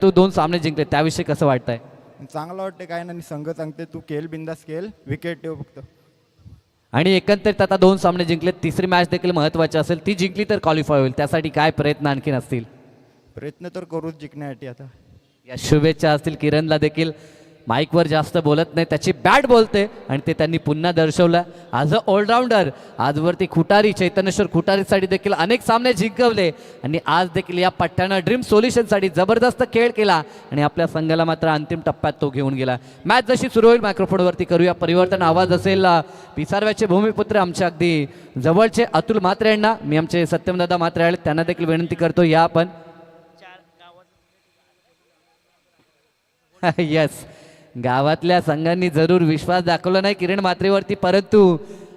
तू 2 सामने जिंकले त्याविषयी कसं वाटतंय? चांगलं वाटते काय नाही संघ सांगते तू खेळ बिंदास खेळ विकेट ठेव फक्त. आणि एकंदरीत आता 2 सामने जिंकले, तिसरी मॅच देखील महत्त्वाची असेल, ती जिंकली तर क्वालिफाय होईल, त्यासाठी काय प्रयत्न आणखीन असतील? प्रयत्न तर करूच जिंकण्यासाठी. आता या शुभेच्छा असतील. किरणला देखील माईकवर जास्त बोलत नाही, त्याची बॅट बोलते आणि ते त्यांनी पुन्हा दर्शवलं. आज ऑलराऊंडर, आजवरती खुटारी, चैतन्येश्वर खुटारीसाठी देखील अनेक सामने जिंकवले आणि आज देखील या पट्ट्यानं ड्रीम सोल्युशनसाठी जबरदस्त खेळ केला आणि आपल्या संघाला मात्र अंतिम टप्प्यात तो घेऊन गेला. मॅच जशी सुरू होईल मायक्रोफोनवरती करूया परिवर्तन. आवाज असेल पिसारव्याचे भूमिपुत्र आमच्या अगदी जवळचे अतुल म्हात्रे यांना. मी आमचे सत्यमदादा म्हात्रे आहेत त्यांना देखील विनंती करतो या आपण. यस, गावातल्या संघांनी जरूर विश्वास दाखवला नाही किरण म्हात्रेवरती, परंतु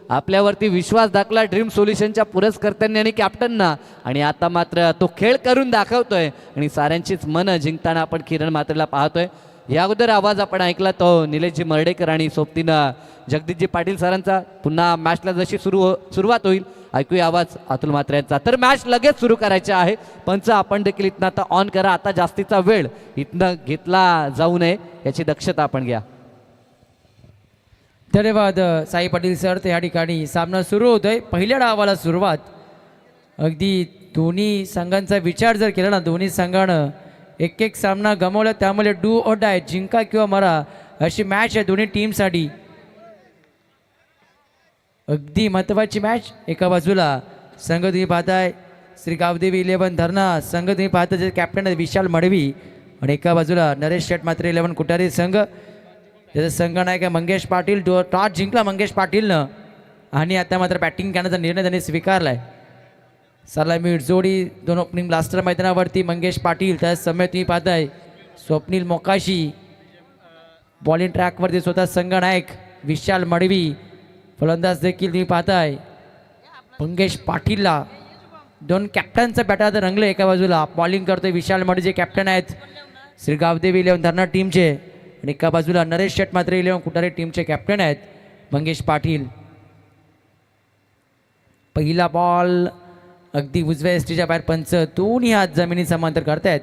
आपल्यावरती विश्वास दाखवला ड्रीम सोल्युशनच्या पुरस्कर्त्यांनी आणि कॅप्टनना. आणि आता मात्र तो खेळ करून दाखवतोय आणि साऱ्यांचीच मन जिंकताना आपण किरण म्हात्रेला पाहतोय. या अगोदर आवाज आपण ऐकला तो निलेशजी मर्डेकर आणि सोबतीनं जगदीशजी पाटील सरांचा. पुन्हा मॅचला जशी सुरुवात होईल ऐकूया आवाज अतुल म्हात्रे यांचा. तर मॅच लगेच सुरू करायची आहे. पंच आपण देखील इथनं आता ऑन करा. आता जास्तीचा वेळ इथनं घेतला जाऊ नये याची दक्षता आपण घ्या. धन्यवाद साई पाटील सर. तर या ठिकाणी सामना सुरू होतोय. पहिल्या डावाला सुरुवात. अगदी दोन्ही संघांचा विचार जर केला ना, दोन्ही संघानं एक एक सामना गमावला, त्यामुळे डू ऑर डाय, जिंका किंवा मरा अशी मॅच आहे दोन्ही टीमसाठी. अगदी महत्त्वाची मॅच. एका बाजूला संघ तुम्ही पाहताय श्री गावदेवी 11 धरणा संघ तुम्ही पाहता जे कॅप्टन आहे विशाल मडवी, आणि एका बाजूला नरेश शेट मात्रे 11 कुटारी संघ, त्याचा संघ नायक आहे मंगेश पाटील. टॉस जिंकला मंगेश पाटीलनं आणि आता मात्र बॅटिंग करण्याचा निर्णय त्यांनी स्वीकारला आहे. सलामी जोडी दोन ओपनिंग ब्लास्टर मैदानावरती मंगेश पाटील, त्याच समय तुम्ही पाहताय स्वप्नील मोकाशी बॉलिंग ट्रॅकवरती स्वतः संघ नायक विशाल मडवी. फलंदाज देखील तुम्ही पाहताय मंगेश पाटीलला. दोन कॅप्टनचं बॅटर रंगलं. एका बाजूला बॉलिंग करतोय विशाल मडवी जे कॅप्टन आहेत श्री गावदेवी 11 धरणा टीमचे, आणि एका बाजूला नरेश शेट मात्रे 11 कुटारे टीमचे कॅप्टन आहेत मंगेश पाटील. पहिला बॉल अगदी उजव्या एसटीच्या बाहेर. पंच दोन्ही हात जमिनी समांतर करतायत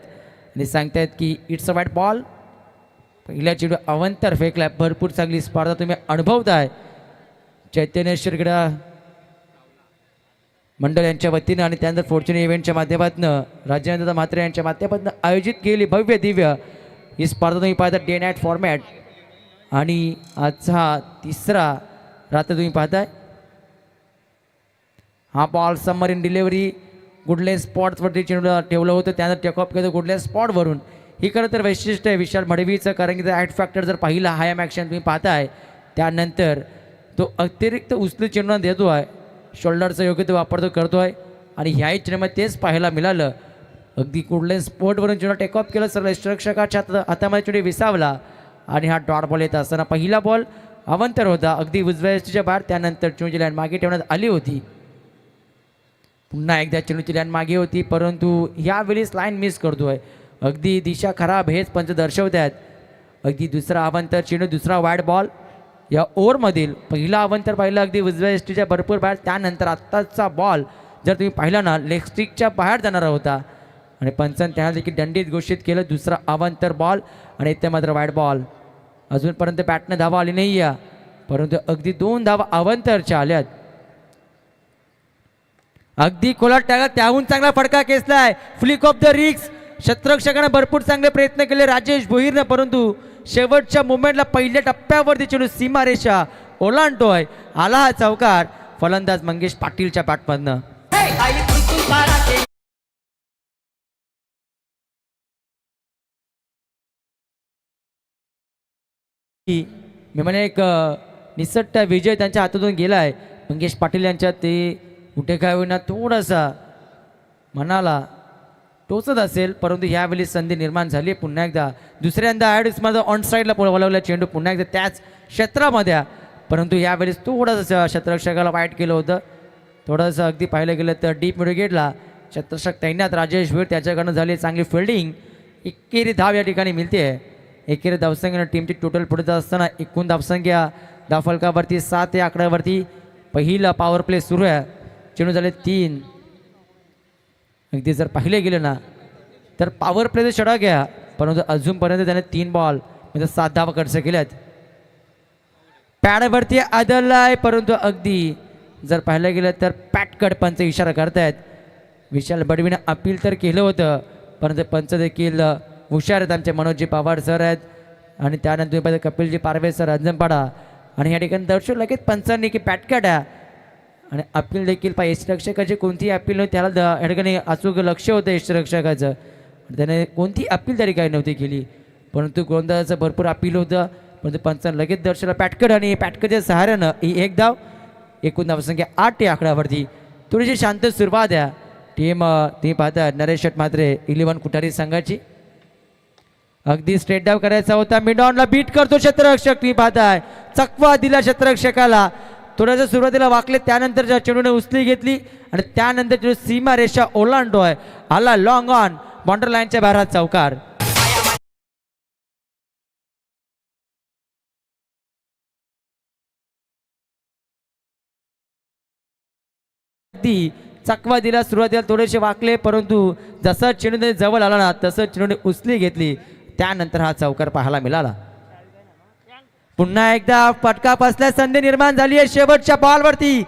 आणि सांगतायत की इट्स अ वाईट बॉल. पहिल्या चेंडू अवंतर फेकलाय. भरपूर चांगली स्पर्धा तुम्ही अनुभवताय. चैतन्येश्वर क्रीडा मंडळ यांच्या वतीनं आणि त्यानंतर फॉर्च्युनर इव्हेंटच्या माध्यमातून राजेंद्र म्हात्रे यांच्या माध्यमातून आयोजित केली भव्य दिव्य ही स्पर्धा तुम्ही पाहता डे नाईट फॉर्मॅट. आणि आजचा हा तिसरा रात्र तुम्ही पाहताय. हा बॉल सबमरीन डिलिव्हरी गुडले स्पॉटवरती चेंडू ठेवलं होतं, त्यानंतर टेकऑफ केलं गुडले स्पॉटवरून. ही खरं तर वैशिष्ट्य आहे विशाल मडवीचं, कारण की ॲट फॅक्टर जर पाहिला हायम ॲक्शन तुम्ही पाहताय त्यानंतर तो अतिरिक्त उचलू चेंडू देतो आहे, शोल्डरचा योग्य तो वापर तो करतो आहे. आणि ह्याही चेंडूमध्ये तेच पाहायला मिळालं. अगदी कुठल्याही स्पोर्टवरून चेंडू टेकऑफ केलं, सर्व रक्षकाच्या हातामध्ये चेंडू विसावला आणि हा डॉट बॉल येत असताना पहिला बॉल अवंतर होता अगदी उजव्या एसटीच्या बाहेर. त्यानंतर चेंडूची लाईन मागे ठेवण्यात आली होती. पुन्हा एकदा चेंडूची लाईन मागे होती, परंतु यावेळीच लाईन मिस करतोय. अगदी दिशा खराब हेच पंच दर्शवत आहेत. अगदी दुसरा अवंतर चेंडू, दुसरा वाईड बॉल या ओव्हरमधील. पहिला अवंतर पाहिलं अगदी उजव्या एसटीच्या भरपूर बाहेर. त्यानंतर आत्ताचा बॉल जर तुम्ही पाहिला ना लेग स्टिकच्या बाहेर जाणारा होता आणि पंचांनी त्याला देखील दंडित घोषित केलं. दुसरा अवंतर बॉल आणि इथे मात्र वाईड बॉल. अजूनपर्यंत बॅटनं धावा आली नाही आहे, परंतु अगदी 2 धावा अवंतरच्या आल्यात. अगदी खोलात टाका, त्याहून चांगला फटका खेचलाय. फ्लिक ऑफ द रिक्स. शतरक्षकांना भरपूर चांगले प्रयत्न केले राजेश भोईरनं, परंतु शेवटच्या मुमेंटला पहिल्या टप्प्यावरती चेंडू सीमारेषा ओलांडतोय. आला हा चौकार फलंदाज मंगेश पाटीलच्या बॅटमधनं. मी म्हणे एक निसट्ट विजय त्यांच्या हातातून गेला आहे. मंगेश पाटील यांच्या ते कुठे काय होईना थोडासा मनाला टोचत असेल, परंतु ह्यावेळी संधी निर्माण झाली. पुन्हा एकदा दुसऱ्यांदा ॲडसमध्ये ऑन साईडला वळवला चेंडू पुन्हा एकदा त्याच क्षेत्रामध्ये, परंतु यावेळेस थोडंसं शतरक्षकाला वाईट केलं होतं. थोडंसं अगदी पाहिलं गेलं तर डीप मिडविकेटला शतरक्षक तैनात राजेश भोईर त्याच्याकडनं झाली चांगली फिल्डिंग. एकेरी धाव या ठिकाणी मिळते आहे. एकेरी धावसंख्येनं टीमची टोटल पुढे जात असताना एकूण धावसंख्या धावफलकावरती 7 या आकड्यावरती पहिला पॉवर प्ले सुरू आहे. चेंडू झाले 3. अगदी जर पाहिले गेलं ना तर पॉवर प्लेचं षटक घ्या परंतु अजूनपर्यंत त्याने 3 बॉल म्हणजे 7 धावा खर्च केल्यात. पॅडवरती आदळलाय, परंतु अगदी जर पाहायला गेलं तर पॅटकड पंच इशारा करतायत. विशाल बडवीनं अपील तर केलं होतं, परंतु पंच देखील हुशार आहेत. आमचे मनोजजी पवार सर आहेत आणि त्यानंतर कपिलजी पारवे सर अंजनपाडा. आणि या ठिकाणी दर्शक लगेच पंचांनी की पॅटकड आहे आणि अपील देखील पाहिजे. यष्टिरक्षकाची कोणतीही अपील नव्हती, त्याला या ठिकाणी अचूक लक्ष होतं यष्टिरक्षकाचं. त्याने कोणती अपील तरी काही नव्हती केली, परंतु गोलंदाजाचं भरपूर अपील होतं. परंतु पंचांना लगेच दर्शनाला पॅटकड आणि पॅटकडच्या सहाऱ्यानं ही 1 धाव. एकूण धावसंख्या 8 या आकड्यावरती. थोडीशी शांत सुरुवात आहे टीम ती पाहतात नरेश शेट मात्रे 11 कुठारी संघाची. अगदी स्ट्रेट डाव करायचा होता, मिड ऑनला बीट करतो क्षेत्ररक्षक. ती पाहताय चकवा दिला क्षेत्ररक्षकाला. थोडंसं सुरुवातीला वाकले, त्यानंतर चेंडूने उचली घेतली आणि त्यानंतर सीमा रेषा ओलांडतोय. आला लॉंग ऑन, बॉर्डर लाईनच्या बाहेर चौकार. चकवा दिला, सुरुवातीला थोडेसे वाकले, परंतु जसं चेंडूने जवळ आला ना तसं चेंडूने उचली घेतली. त्यानंतर हा चौकार पाहायला मिळाला. पुन्हा एकदा फटका बसल्या, संधी निर्माण झाली आहे शेवटच्या बॉलवरती.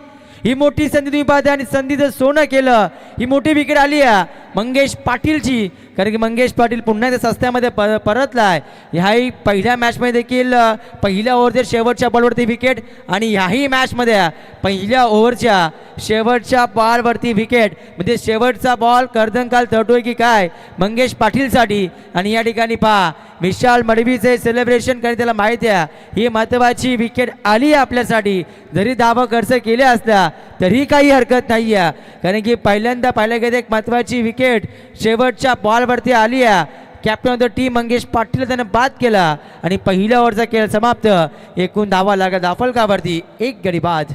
ही मोठी संधी तुम्ही पाहता आणि संधीचं सोनं केलं. ही मोठी विकेट आली आहे मंगेश पाटीलची, कारण की मंगेश पाटील पुन्हा त्या सस्त्यामध्ये परतलाय. ह्याही पहिल्या मॅचमध्ये देखील पहिल्या ओव्हरच्या शेवटच्या बॉलवरती विकेट आणि ह्याही मॅचमध्ये पहिल्या ओव्हरच्या शेवटच्या बॉलवरती विकेट. म्हणजे शेवटचा बॉल कर्दनकाल तळतोय की काय मंगेश पाटीलसाठी. आणि या ठिकाणी पहा विशाल मडवीचे सेलिब्रेशन, कारण त्याला माहिती आहे ही महत्त्वाची विकेट आली आहे आपल्यासाठी. जरी धावा खर्च केल्या असल्या तरी काही हरकत नाही आहे, कारण की पहिल्यांदा पाहिल्या गेलं एक महत्त्वाची विकेट शेवटच्या बॉलवरती आली आहे. Captain of the team Mangesh Patil त्याने बाद केला आणि पहिल्या ओव्हरचा खेळ समाप्त. एकूण धावा लागला दाफलकावरती, 1 गडी बाद.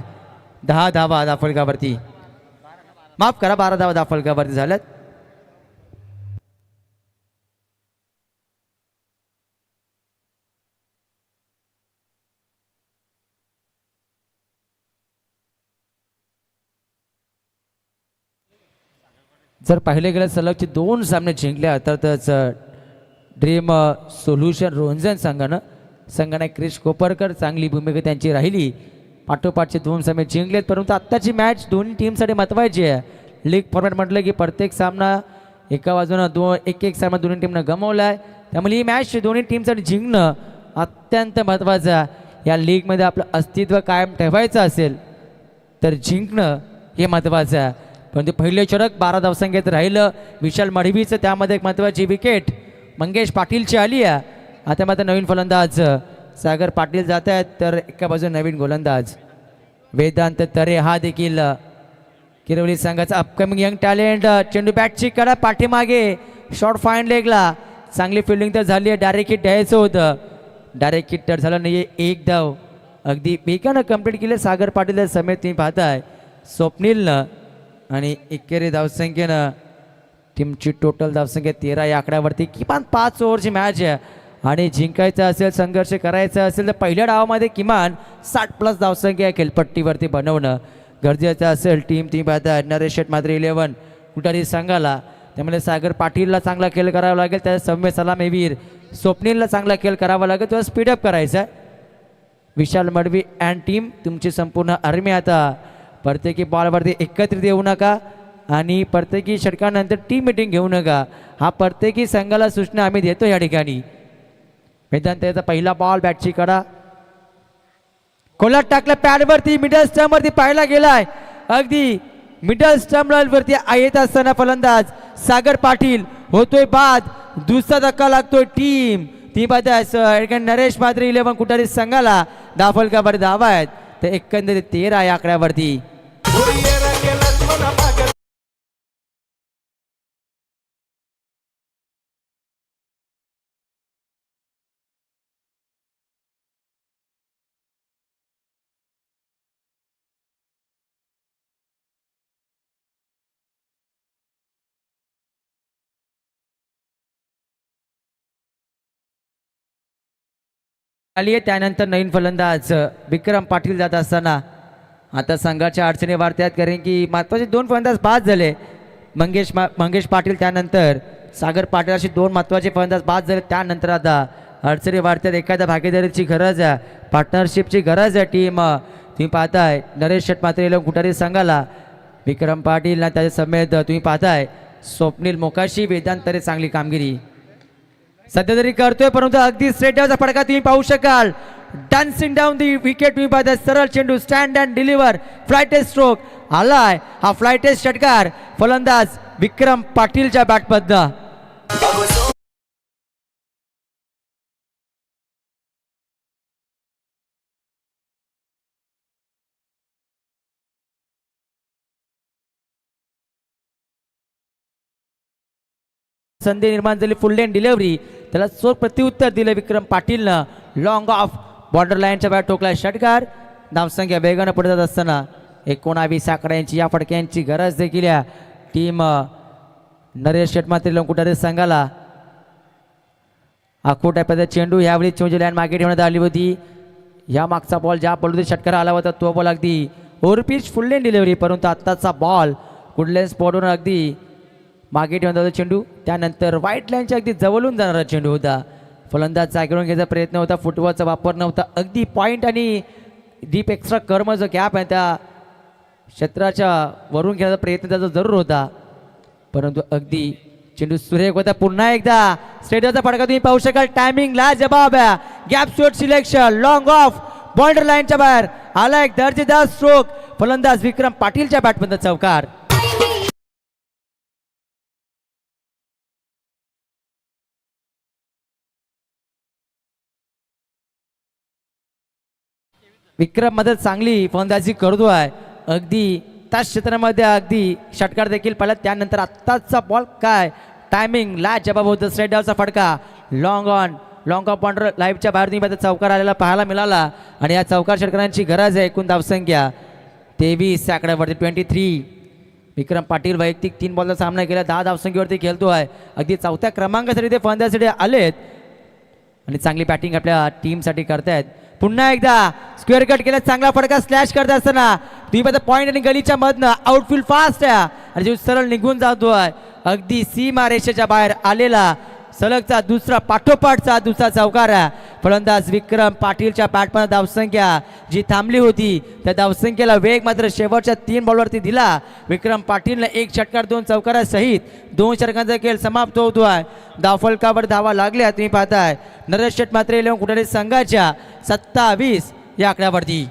10 धावा दाफलकावरती, माफ करा 12 धावा दाफलकावरती झाल्यात. जर पाहिले गेलं सलगचे 2 सामने जिंकले अर्थातच ड्रीम सोल्युशन रोंजन संघाने क्रिश कोपरकर चांगली भूमिका त्यांची राहिली. पाठोपाठचे 2 सामने जिंकलेत, परंतु आत्ताची मॅच दोन्ही टीमसाठी महत्त्वाची आहे. लीग फॉर्मॅट म्हटलं की प्रत्येक सामना एका बाजूनं 1-1 सामना दोन्ही टीमनं गमावला आहे. त्यामुळे ही मॅच दोन्ही टीमसाठी जिंकणं अत्यंत महत्त्वाचं आहे. या लीगमध्ये आपलं अस्तित्व कायम ठेवायचं असेल तर जिंकणं हे महत्त्वाचं आहे. परंतु पहिले षटक 12 धावसंख्येत राहिलं विशाल मडवीचं, त्यामध्ये एक महत्त्वाची विकेट मंगेश पाटीलची आली आहे. आता मात्र नवीन फलंदाज सागर पाटील जात आहेत, तर एका बाजूला नवीन गोलंदाज वेदांत तरे हा देखील किरवली संघाचा अपकमिंग यंग टॅलेंट. चेंडू बॅटची कडा पाठीमागे, शॉर्ट फाईन लेगला चांगली फिल्डिंग तर झाली आहे. डायरेक्ट हिट द्यायचं होतं, डायरेक्ट हिट तर झालं नाही. 1 धाव अगदी बेगानं कंप्लीट केले सागर पाटील समेत तुम्ही पाहताय स्वप्नीलनं. आणि एकेरी धावसंख्येनं टीमची टोटल धावसंख्या 13 या आकड्यावरती. किमान 5 ओव्हरची मॅच आहे आणि जिंकायचं असेल, संघर्ष करायचा असेल तर पहिल्या डावामध्ये किमान 60+ धावसंख्या खेळपट्टीवरती बनवणं गरजेचं असेल. टीम पाहता नरेश शेट मात्र 11 कुठारी संघाला, त्यामुळे सागर पाटीलला चांगला खेळ करावा लागेल. त्या सौम्य सलामीवीर स्वप्नीलला चांगला खेळ करावा लागेल, तो स्पीडअप करायचा आहे. विशाल मडवी अँड टीम तुमची संपूर्ण आर्मी आता प्रत्येकी बॉलवरती एकत्रित येऊ नका आणि प्रत्येकी षटकानंतर टीम मिटिंग घेऊ नका. हा प्रत्येकी संघाला सूचना आम्ही देतो या ठिकाणी. मैदान त्याचा पहिला बॉल बॅटची कडा खोलात टाकला, पॅडवरती मिडल स्टंपवरती पाहायला गेलाय. अगदी मिडल स्टंपवरती येत असताना फलंदाज सागर पाटील होतोय बाद. दुसरा धक्का लागतोय टीम ती पाहताय नरेश मात्रे 11 कुठारी संघाला दाफलकावर धावा आहेत. तर एकंदरीत 13 या आकड्यावरती. आली आहे. त्यानंतर नवीन फलंदाज विक्रम पाटील जात असताना आता संघाच्या अडचणी वाढतात, कारण की महत्त्वाचे 2 फलंदाज बाद झाले. मंगेश पाटील त्यानंतर सागर पाटील अशी दोन महत्त्वाचे फलंदाज बाद झाले. त्यानंतर आता अडचणी वाढतात. एखाद्या भागीदारीची गरज आहे, पार्टनरशिपची गरज आहे. तुम्ही पाहताय नरेश शेट मात्रे कुठारी संघाला विक्रम पाटील ना त्याच्या समेत तुम्ही पाहताय स्वप्नील मोकाशी, वेदांत तरे चांगली कामगिरी सध्या तरी करतोय, परंतु अगदी स्ट्रेटचा फटका तुम्ही पाहू शकाल. डान्सिंग डाऊन दी विकेट तुम्ही पाहताय. सरळ चेंडू स्टँड अँड डिलिव्हर फ्लायटेस्ट स्ट्रोक आलाय. हा फ्लायटेस्ट षटकार फलंदाज विक्रम पाटीलच्या बॅटमधनं. संधी निर्माण झाली. फुल लेन डिलिव्हरी, त्याला चोर प्रत्युत्तर दिलं विक्रम पाटीलनं. लॉंग ऑफ बॉर्डर लाईनच्या बाहेर ठोकला षटकार. धावसंख्या वेगानं पुढे जात असताना 19 आकड्यांची या फटक्यांची गरज देखील या टीम नरेश शेटमात्री लंकुटारे संघाला. आखो टाईपचा चेंडू यावेळी न्यूझीलँड मागे ठेवण्यात आली होती. या मागचा बॉल ज्या बॉलमध्ये षटकार आला होता तो बॉल अगदी ओव्हरपिच फुल लेन डिलिव्हरी, परंतु आत्ताचा बॉल कुठल्याच स्पॉटवर अगदी मागे ठेवण्यात होता चेंडू. त्यानंतर व्हाईट लाईनच्या अगदी जवळून जाणारा चेंडू होता. फलंदाज जागेवरून घ्यायचा प्रयत्न होता, फुटबॉलचा वापर नव्हता. अगदी पॉईंट आणि डीप एक्स्ट्रा कर्म जो गॅप आहे त्या क्षेत्राच्या वरून घेण्याचा प्रयत्न त्याचा जरूर होता, परंतु अगदी चेंडू सुरेख होता. पुन्हा एकदा स्ट्रेटचा फटका तुम्ही पाहू शकाल. टायमिंगला जबाब आहे. Gap shot selection long of border लाईनच्या बाहेर आला एक दर्जेदार स्ट्रोक. फलंदाज विक्रम पाटीलच्या बॅटमधून चौकार. विक्रम मध्ये चांगली फलंदाजी करतो आहे. अगदी त्या क्षेत्रामध्ये अगदी षटकार देखील पाहिला. त्यानंतर आत्ताचा बॉल काय टायमिंग ला जबाब होतं. स्ट्रेट डाऊनचा फटका लॉंग ऑफ बॉर्डर लाईव्हच्या बाहेर तुम्ही चौकार आलेला पाहायला मिळाला. आणि या चौकार षटकारांची गरज आहे. एकूण धावसंख्या 23 आकड्यावरती 23. विक्रम पाटील वैयक्तिक 3 बॉलचा सामना केला, 10 धावसंख्येवरती खेळतो आहे. अगदी 4थ्या क्रमांकासाठी ते फलंदाजीसाठी आलेत आणि चांगली बॅटिंग आपल्या टीमसाठी करतायत. पुन्हा एकदा स्क्वेअर कट केला, चांगला फटका स्लॅश करत असताना तुम्ही पाहता पॉईंट आणि गलीच्या मधनं आउटफील्ड फास्ट आहे आणि जो सरळ निघून जातो आहे. अगदी सीमा रेषेच्या बाहेर आलेला सलगचा दुसरा पाठोपाठचा दुसरा चौकार आहे. फलंदाज विक्रम पाटीलच्या बॅटमध्ये धावसंख्या जी थांबली होती त्या धावसंख्येला वेग मात्र शेवटच्या 3 बॉलवरती दिला. विक्रम पाटीलने 1 षटकार 2 चौकारासहित 2 षटकांचा खेळ समाप्त होतो आहे. धावफलकावर धावा लागल्या तुम्ही पाहताय. नरेश शेट मात्रे कुठे संघाच्या 27 या आकड्यावरती.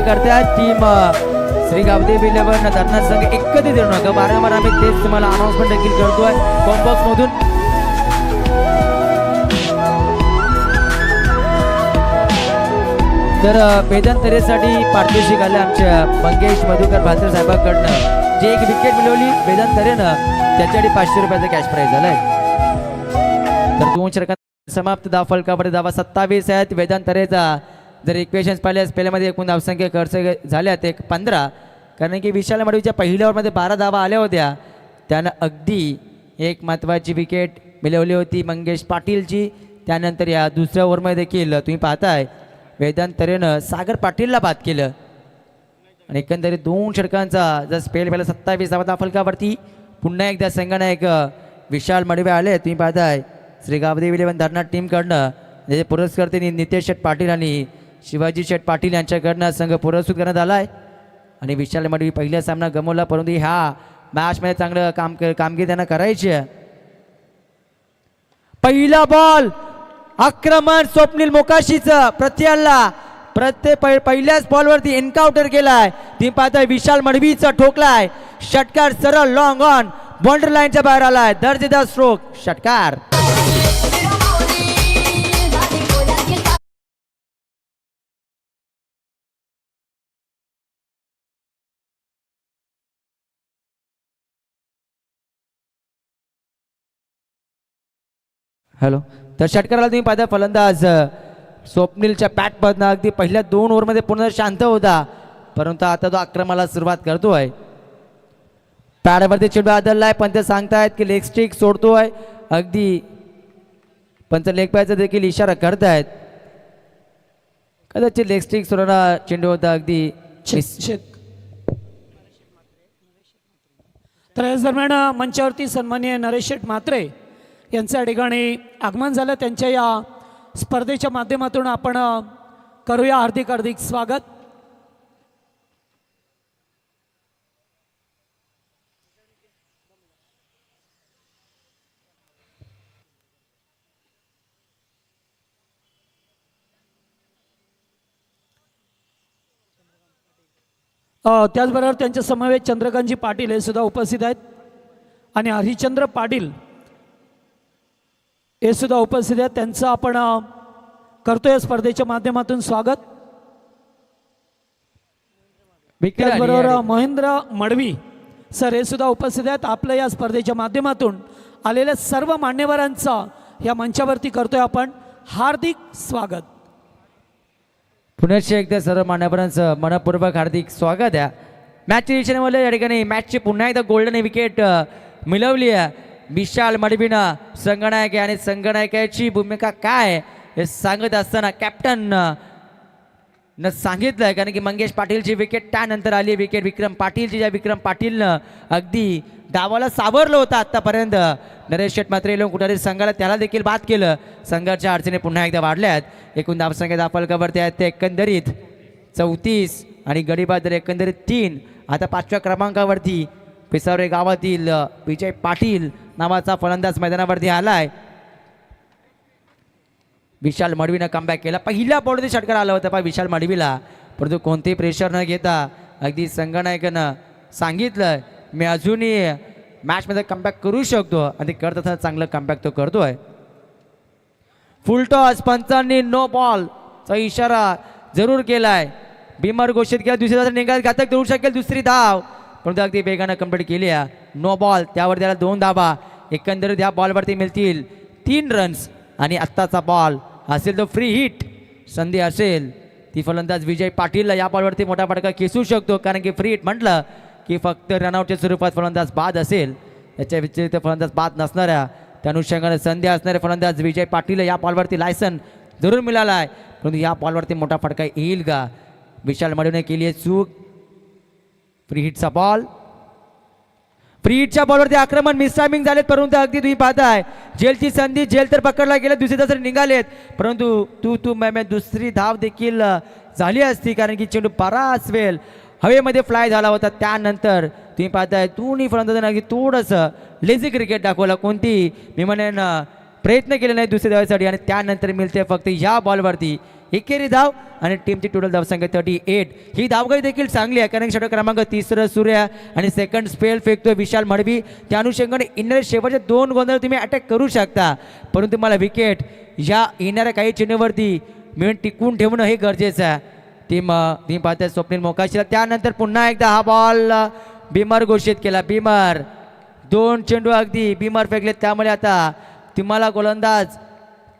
करतात टीम श्री गावदेवी 11 धरणा संघ एकत्र देऊ नका. वारंवार आम्ही तेच तुम्हाला अनाउन्समेंट देखील करतोय कॉम्बॉक्स मधून. तर वेदांत तरेसाठी पारितोषिक आले आमच्या मंगेश मधुकर भास्कर साहेबांकडनं. जे 1 विकेट मिळवली वेदांत तरेनं त्याच्यासाठी 500 रुपयाचा कॅश प्राईज झालाय. तर 2 षटकांत समाप्त. धावफलकावर धावा 27 आहेत. वेदांत तरेचा जर इक्वेशन्स पाहिल्यास पहिल्यामध्ये एकूण धावसंख्या खर्च झाल्यात 15, कारण की विशाल मडवीच्या पहिल्या ओव्हरमध्ये 12 धावा आल्या होत्या. त्यानं अगदी एक महत्त्वाची विकेट मिळवली होती मंगेश पाटीलची. त्यानंतर या दुसऱ्या ओव्हरमध्ये देखील तुम्ही पाहताय वेदांत तरेनं सागर पाटीलला बाद केलं आणि एकंदरीत 2 षटकांचा जर स्पेल पहिला 27 धावा धावफलकावरती. पुन्हा एकदा संघनायक विशाल मडवे आले तुम्ही पाहताय श्री गावदेवी 11 धरणा टीमकडनं. त्याचे पुरस्कर्ते नितेश शेट पाटील आणि शिवाजी शेट पाटील यांच्याकडनं संघ पुरस्कृत करण्यात आला आहे. आणि विशाल मडवी पहिला सामना गमवला, परंतु ह्या मॅचमध्ये चांगलं कामगिरी त्यांना करायची आहे. पहिला बॉल आक्रमण स्वप्नील मोकाशीचं पहिल्याच बॉलवरती एन्काउंटर केलाय. तुम्ही पाहताय विशाल मडवीचा ठोकलाय षटकार सरळ लॉंग ऑन बॉर्डर लाईनच्या बाहेर आलाय. दर्जेदार स्ट्रोक षटकार. हॅलो. तर षटकाराला तुम्ही पाहता फलंदाज स्वप्नीलच्या बॅटमधनं अगदी पहिल्या 2 ओव्हरमध्ये पूर्ण शांत होता, परंतु आता तो आक्रमणाला सुरुवात करतोय. पॅडवरती चेंडू आदळलाय. पंच सांगतायत की लेग स्टिक सोडतोय. अगदी पंच लेग पॅडचा देखील इशारा करतायत. कदाचित लेग स्टिक सोडणारा चेंडू होता अगदी. तर याच दरम्यान मंचावरती सन्माननीय नरेश शेठ म्हात्रे यांचं या ठिकाणी आगमन झालं. त्यांच्या या स्पर्धेच्या माध्यमातून आपण करूया हार्दिक हार्दिक स्वागत. त्याचबरोबर त्यांच्या समवेत चंद्रकांतजी पाटील हे सुद्धा उपस्थित आहेत आणि हरिश्चंद्र पाटील हे सुद्धा उपस्थित आहेत. त्यांचं आपण करतोय स्पर्धेच्या माध्यमातून स्वागत. त्याचबरोबर महेंद्र मडवी सर हे सुद्धा उपस्थित आहेत. आपल्या या स्पर्धेच्या माध्यमातून आलेल्या सर्व मान्यवरांचं या मंचावरती करतोय आपण हार्दिक स्वागत. पुनश्च एकदा सर्व मान्यवरांचं मनपूर्वक हार्दिक स्वागत आहे. मॅचच्या दिशेने या ठिकाणी मॅचची पुन्हा एकदा गोल्डन विकेट मिळवली आहे विशाल मडवीनं. संघनायक आणि संघनायकाची भूमिका काय हे सांगत असताना कॅप्टन न सांगितलं कारण की मंगेश पाटीलची विकेट त्यानंतर आली विकेट विक्रम पाटीलची. ज्या विक्रम पाटीलनं अगदी डावाला सावरलं होतं आत्तापर्यंत. नरेश शेठ म्हात्रे लोक कुठेतरी संघाला त्याला देखील बाद केलं. संघाच्या अडचणी पुन्हा एकदा वाढल्यात. एकूण धावसंख्या दाफलकावरती आहेत ते एकंदरीत 34 आणि गडीबाद एकंदरीत 3. आता 5व्या क्रमांकावरती पिसावरे गावातील विजय पाटील नावाचा फलंदाज मैदानावरती आलाय. विशाल मडवीनं कमबॅक केला. पहिल्या बॉलमध्ये षटकार आला होता विशाल मडवीला, परंतु कोणतेही प्रेशर न घेता अगदी संघनायकानं सांगितलं मी अजूनही मॅचमध्ये कमबॅक करू शकतो आणि ते करत असताना चांगलं कमबॅक तो करतोय. फुलटॉस पंचांनी नो बॉलचा इशारा जरूर केलाय. बिमर घोषित केला. दुसरी धाव निघाल घातक देऊ शकेल दुसरी धाव, परंतु अगदी वेगानं कंप्लीट केली आहे. नो बॉल त्यावर त्याला 2 धावा. एकंदरीत या बॉलवरती मिळतील 3 रन्स आणि आत्ताचा बॉल असेल तो फ्री हिट. संधी असेल ती फलंदाज विजय पाटीलला या बॉलवरती मोठा फटका खेचू शकतो कारण की फ्री हिट म्हटलं की फक्त रनआउटच्या स्वरूपात फलंदाज बाद असेल. याच्या व्यतिरिक्त फलंदाज बाद नसणाऱ्या त्या अनुषंगाने संधी असणारे फलंदाज विजय पाटील या बॉलवरती लायसन जरूर मिळाला आहे, परंतु या बॉलवरती मोठा फटका येईल का? विशाल मडवीने केली आहे चूक. फ्री हिटचा बॉल. फ्री हिटच्या बॉलवरती आक्रमण मिसटायमिंग झालेत, परंतु अगदी तुम्ही पाहताय जेलची संधी. जेल तर पकडला गेला, दुसरी धाव निघालेत, परंतु तू मैं दुसरी धाव देखील झाली असती कारण की चेंडू बराच वेळ हवेमध्ये फ्लाय झाला होता. त्यानंतर तुम्ही पाहताय दोन्ही फलंदाजांना अगदी थोडंसं लेझी क्रिकेट दाखवलं. कोणती मी म्हणेन प्रयत्न केले नाही दुसऱ्या धावेसाठी आणि त्यानंतर मिळते फक्त या बॉलवरती एकेरी धाव आणि टीमची टोटल धावसंख्या 38. ही धावगडी देखील चांगली आहे कारण षटक क्रमांक 3 सूर्या आणि सेकंड स्पेल फेकतोय विशाल मडवी. त्या अनुषंगाने येणारे शेवटचे 2 गोंधळ तुम्ही अटॅक करू शकता, परंतु मला विकेट या येणाऱ्या काही चेंडूवरती मिळून टिकून ठेवणं हे गरजेचं आहे. टीम पाहते स्वप्नील मोकाशीला. त्यानंतर पुन्हा एकदा हा बॉल बिमर घोषित केला. बिमर 2 चेंडू अगदी बिमर फेकले, त्यामुळे आता तुम्हाला गोलंदाज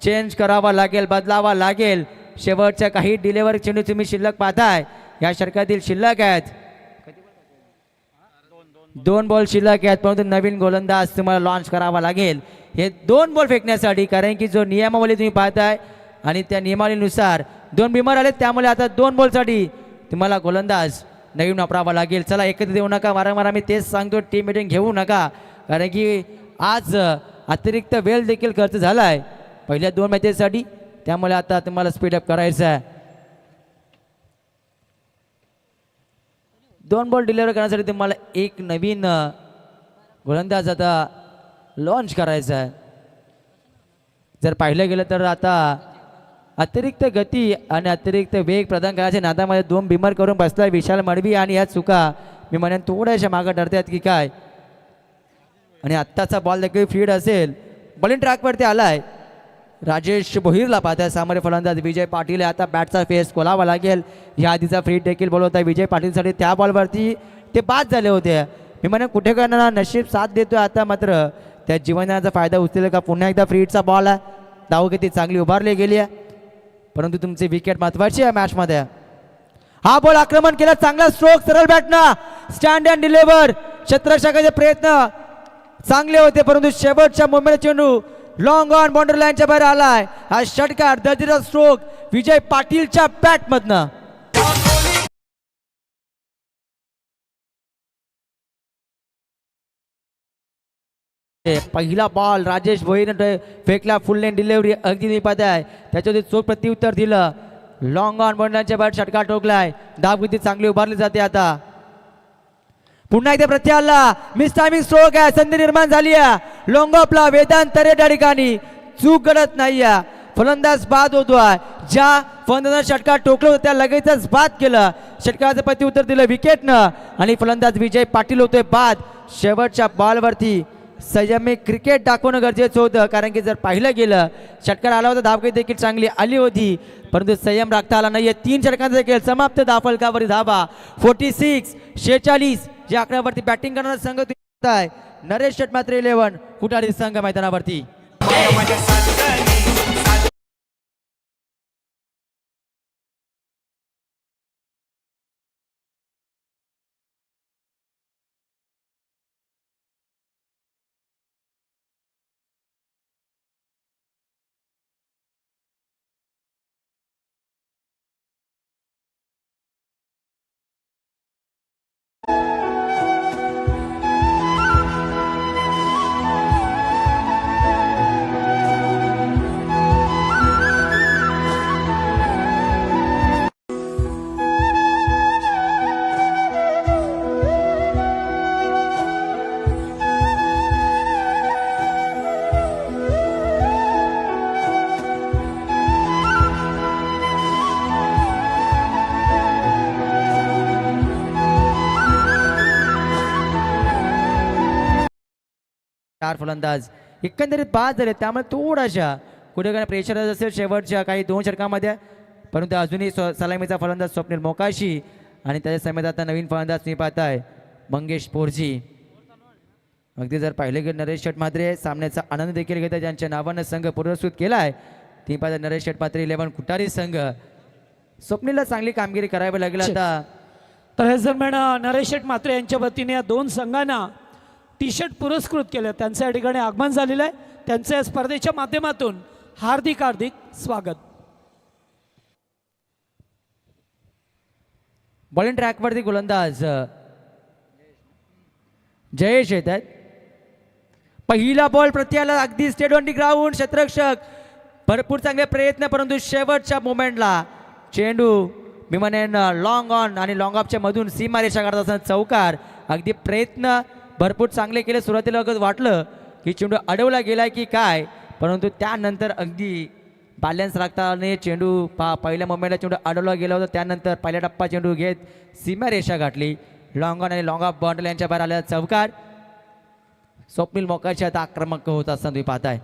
चेंज करावा लागेल, बदलावा लागेल. शेवटच्या काही डिलेवर चेंडू तुम्ही शिल्लक पाहताय या षटकातील शिल्लक आहेत. 2 बॉल शिल्लक आहेत, परंतु नवीन गोलंदाज तुम्हाला लॉन्च करावा लागेल हे 2 बॉल फेकण्यासाठी कारण की जो नियमावली तुम्ही पाहताय आणि त्या नियमावलीनुसार 2 बिमर आले, त्यामुळे आता 2 बॉलसाठी तुम्हाला गोलंदाज नवीन वापरावा लागेल. चला एकत्र देऊ नका, वारंवार आम्ही तेच सांगतो टीम मिटिंग घेऊ नका कारण की आज अतिरिक्त वेळ देखील खर्च झाला आहे पहिल्या 2 मॅचेससाठी, त्यामुळे आता तुम्हाला स्पीडअप करायचं आहे. 2 बॉल डिलिव्हर करण्यासाठी तुम्हाला एक नवीन गोलंदाज आता लॉन्च करायचा आहे. जर पाहिलं गेलं तर आता अतिरिक्त गती आणि अतिरिक्त वेग प्रदान करायच्या नादामध्ये 2 बिमर करून बसलाय विशाल मडवी आणि ह्या चुका मी म्हणेन थोड्याशा मागं ठरतात की काय. आणि आत्ताचा बॉल देखील फीड असेल. बॉलिंग ट्रॅकवरती आलाय राजेश भोईरला पाहताय. सामोरे फलंदाज विजय पाटील. आता बॅटचा फेस खोलावा लागेल. या आधीचा फ्री देखील बॉल होता विजय पाटीलसाठी, त्या बॉलवरती ते बाद झाले होते. मी म्हणेन कुठे करणार नशीब साथ देतोय आता मात्र त्या जीवनाचा फायदा उचलेल का? पुन्हा एकदा फ्री हिटचा बॉल आहे. धाव किती चांगली उभारली गेली आहे, परंतु तुमची विकेट महत्वाची आहे मॅचमध्ये. हा बॉल आक्रमण केला, चांगला स्ट्रोक सरळ बॅटना स्टँड अँड डिलिव्हर क्षेत्ररक्षकाचे प्रयत्न चांगले होते, परंतु शेवटच्या मोमेंट चेंडू लॉंग ऑन बाउंड्री लाईनच्या बाहेर आलाय. हा षटकार दर्जेचा स्ट्रोक विजय पाटीलच्या बॅट मधनं. पहिला बॉल राजेश भोईरने फेकला, फुल लेन डिलिव्हरी अगदी निपात आहे, त्याच्यावर चोख प्रत्युत्तर दिलं. लॉंग ऑन बाउंड्रीच्या बाहेर षटकार ठोकलाय. धावगती चांगली उभारली जाते. आता पुन्हा एकदा प्रत्याला मिस टायमिंग स्ट्रोक आहे, संधी निर्माण झाली आहे. लॉंग ऑफला वेदांत तरे त्या ठिकाणी चूक घडत नाही. फलंदाज बाद होतोय. ज्या फलंदाजानं षटकार ठोकलं होतं त्या लगेचच बाद केलं. षटकाराचं प्रत्युत्तर दिलं विकेटनं आणि फलंदाज विजय पाटील होतोय बाद. शेवटच्या बॉलवरती संयमी क्रिकेट दाखवणं गरजेचं होतं, कारण की जर पाहिलं गेलं षटकार आला होता, धावगती देखील चांगली आली होती, परंतु संयम राखता आला नाहीये. 3 षटकांचा देखील समाप्त धावफलकावरील धावा 46-46 ज्या आकड्यावरती बॅटिंग करणारा संघ आहे नरेश शेट मात्र 11 कुटारी संघ मैदानावरती. चार फलंदाज एकंदरीत बाद झाले, त्यामुळे थोडाशा कुठे प्रेशर असेल शेवटच्या काही 2 षटकांमध्ये, परंतु अजूनही सलामीचा फलंदाज स्वप्नील मोकाशी आणि त्याच्या समेत आता नवीन फलंदाज तुम्ही पाहताय मंगेश पोरजी. अगदी जर पाहिले की नरेश शेट म्हात्रे सामन्याचा आनंद देखील घेतात, ज्यांच्या नावानं संघ पुरस्कृत केला आहे. ती पाहता नरेश शेट म्हात्रे 11 कुटारी संघ. स्वप्नीलला चांगली कामगिरी करावी लागेल आता. तर हे दरम्यान नरेश शेट म्हात्रे यांच्या वतीने या 2 संघांना टी शर्ट पुरस्कृत केलं, त्यांचं या ठिकाणी आगमन झालेलं आहे. त्यांचं या स्पर्धेच्या माध्यमातून हार्दिक हार्दिक स्वागत. बॉलिंग ट्रॅकवरती गोलंदाज जयेश येत आहेत. पहिला बॉल प्रत्याला अगदी स्टेट ऑन दी ग्राउंड. क्षेत्ररक्षक भरपूर चांगले प्रयत्न, परंतु शेवटच्या मोमेंटला चेंडू मी म्हणेन लॉंग ऑन आणि लॉंग ऑफच्या मधून सीमारेषा काढत असताना चौकार. अगदी प्रयत्न भरपूर चांगले केले. सुरुवातीला वाटलं की चेंडू अडवला गेलाय की काय, परंतु त्यानंतर अगदी बॅलन्स राखताना चेंडू पहिल्या मोमेंटला चेंडू अडवला गेला होता. त्यानंतर पहिला टप्पा चेंडू घेत सीमारेषा गाठली. लॉंग ऑन आणि लॉंग ऑफ बाउंड्री यांच्या बाहेर आलेला चौकार. स्वप्नील मोकाशी आता आक्रमक होत असताना तुम्ही पाहताय.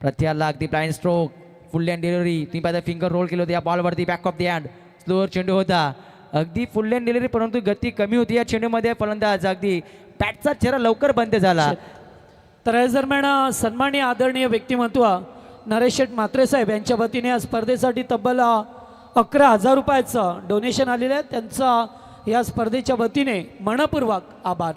प्रत्याला अगदी blind stroke, full hand delivery तुम्ही पाहता, फिंगर रोल केलं होतं या बॉलवरती. Back of the hand slower चेंडू होता, अगदी फुल हँड डिलिव्हरी, परंतु गती कमी होती या चेंडूमध्ये. फलंदाज अगदी बॅटचा चेहरा लवकर बंद झाला. तर या दरम्यान सन्माननीय आदरणीय व्यक्तिमत्व नरेश शेट म्हात्रे साहेब यांच्या वतीने या स्पर्धेसाठी तब्बल 11,000 रुपयाचं डोनेशन आलेलं आहे. त्यांचा या स्पर्धेच्या वतीने मनपूर्वक आभार.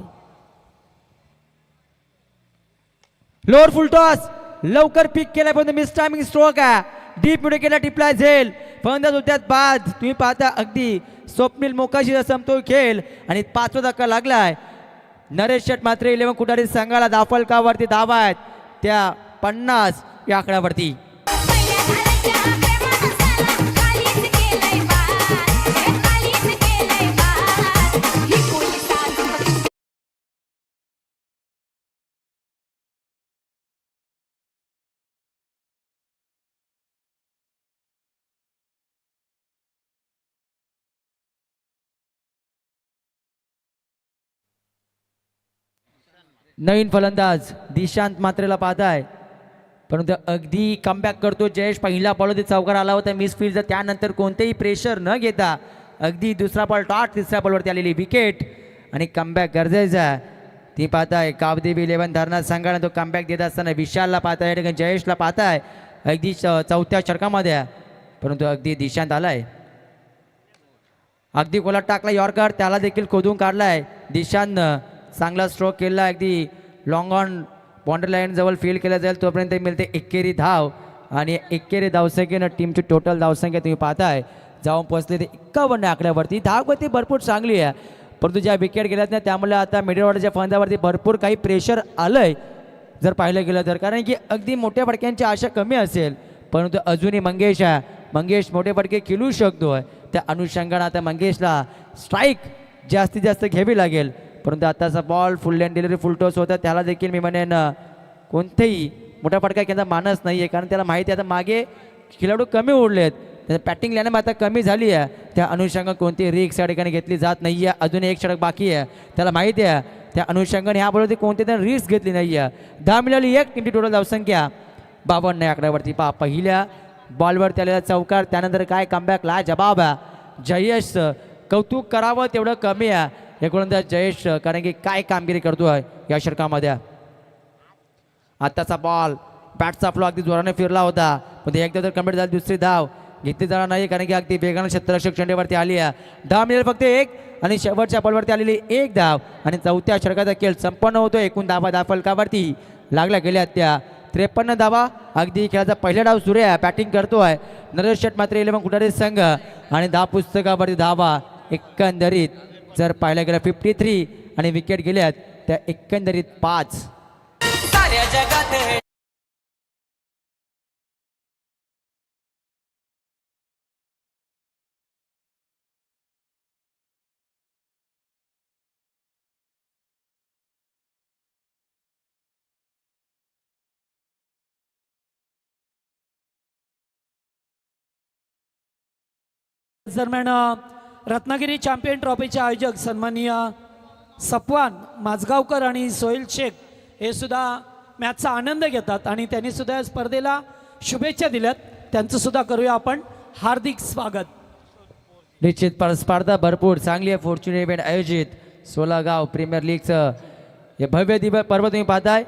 लोअर फुल टॉस लवकर पिक केला, पण मिस टायमिंग स्ट्रोक आहे. डीप मिडे केला, टिपला झेल. फलंदाज होत्यात बाद. तुम्ही पाहता अगदी स्वप्नील मोकाशीचा समतोल खेळ आणि 5वा धक्का लागलाय. नरेश शेट म्हात्रे 11 कुटारी संघाला धावफलकावरती धावा आहेत त्या 50 या आकड्यावरती. नवीन फलंदाज दिशांत मात्रेला पाहताय, परंतु अगदी कमबॅक करतो जयेश. पहिला बॉलमध्ये चौकार आला होता मिस फील्ड, त्यानंतर कोणतेही प्रेशर न घेता अगदी दुसरा बॉल टॉट, तिसऱ्या बॉलवरती आलेली विकेट आणि कमबॅक गरजेचा आहे. ती पाहताय कावदेव 11 धरणार संघाने तो कमबॅक देत असताना विशालला पाहताय, ठिकाणी जयेशला पाहताय अगदी 4थ्या षटकामध्ये, परंतु अगदी दिशांत आलाय. अगदी गोलात टाकला यॉर्कर, त्याला देखील खोदून काढलाय दिशांतनं. चांगला स्ट्रोक केला, अगदी लॉंग ऑन बाउंड्री लाईन जवळ फील केला जाईल तोपर्यंत मिळते एकेरी धाव आणि एकेरी धावसंख्येनं टीमची टोटल धावसंख्या तुम्ही पाहताय जाऊन पोहोचले ते 51 आकड्यावरती. धावगती भरपूर चांगली आहे, परंतु ज्या विकेट गेल्यात ना त्यामुळे आता मिडल ऑर्डरच्या फंदावरती भरपूर काही प्रेशर आलंय जर पाहिलं गेलं तर, कारण की अगदी मोठ्या फटक्यांची आशा कमी असेल, परंतु अजूनही मंगेश आहे, मंगेश मोठे फटके खेळू शकतोय. त्या अनुषंगाने आता मंगेशला स्ट्राईक जास्तीत जास्त घ्यावी लागेल, परंतु आताचा बॉल फुल लँड डिलिव्हरी फुल टॉस होता, त्याला देखील मी म्हणेन कोणतेही मोठा फटका त्यांचा मानस नाही आहे, कारण त्याला माहिती आहे आता मागे खेळाडू कमी उडलेत, त्याचं बॅटिंग लाईन आता कमी झाली आहे. त्या अनुषंगाने कोणती रिक्स या ठिकाणी घेतली जात नाही आहे. अजून एक षटक बाकी आहे, त्याला माहिती आहे त्या अनुषंगाने ह्या बरोबर कोणती तरी रिस्क घेतली नाही आहे. 10 मिळाली एक टीमची टोटल धावसंख्या 52 आकड्यावरती. पहिल्या बॉलवर त्याला चौकार, त्यानंतर काय कमबॅक ला जबाब आहे. जयेश कौतुक करावं तेवढं कमी आहे एकूण जयेश, कारण की काय कामगिरी करतोय या षटकामध्ये. आत्ताचा बॉल बॅटचा फ्लो अगदी जोराने फिरला होता, पण एकदा तर कम्प्लीट झाली, दुसरी धाव घेतली जाणार नाही, कारण की अगदी वेगानं क्षेत्ररक्षक चेंडूवरती आली आहे. 10 मिनिट फक्त एक आणि शेवटच्या बॉलवरती आलेली एक धाव आणि चौथ्या षटकाचा खेळ संपन्न होतो. एकूण धावा फलकावरती लागल्या गेल्या त्या 53 धावा. अगदी खेळाचा पहिला डाव सुरू आहे, बॅटिंग करतोय नरेश शेट मात्र 11 कुठारी संघ आणि 10 पुस्तकावरती धावा एकंदरीत जर पाहायला गेलं 53 आणि विकेट गेल्यात त्या एकंदरीत 5. साऱ्या जगात दरम्यान रत्नागिरी चॅम्पियन ट्रॉफीचे आयोजक सन्माननीय सपवान माझगावकर आणि सोहेल शेख हे सुद्धा मॅचचा आनंद घेतात आणि त्यांनी सुद्धा या स्पर्धेला शुभेच्छा दिल्यात, त्यांचं सुद्धा करूया आपण हार्दिक स्वागत. निश्चित स्पर्धा भरपूर चांगली आहे. फॉर्च्युन इव्हेंट आयोजित 16 गाव प्रीमियर लीगचं हे भव्य दिव्य पर्व तुम्ही पाहताय.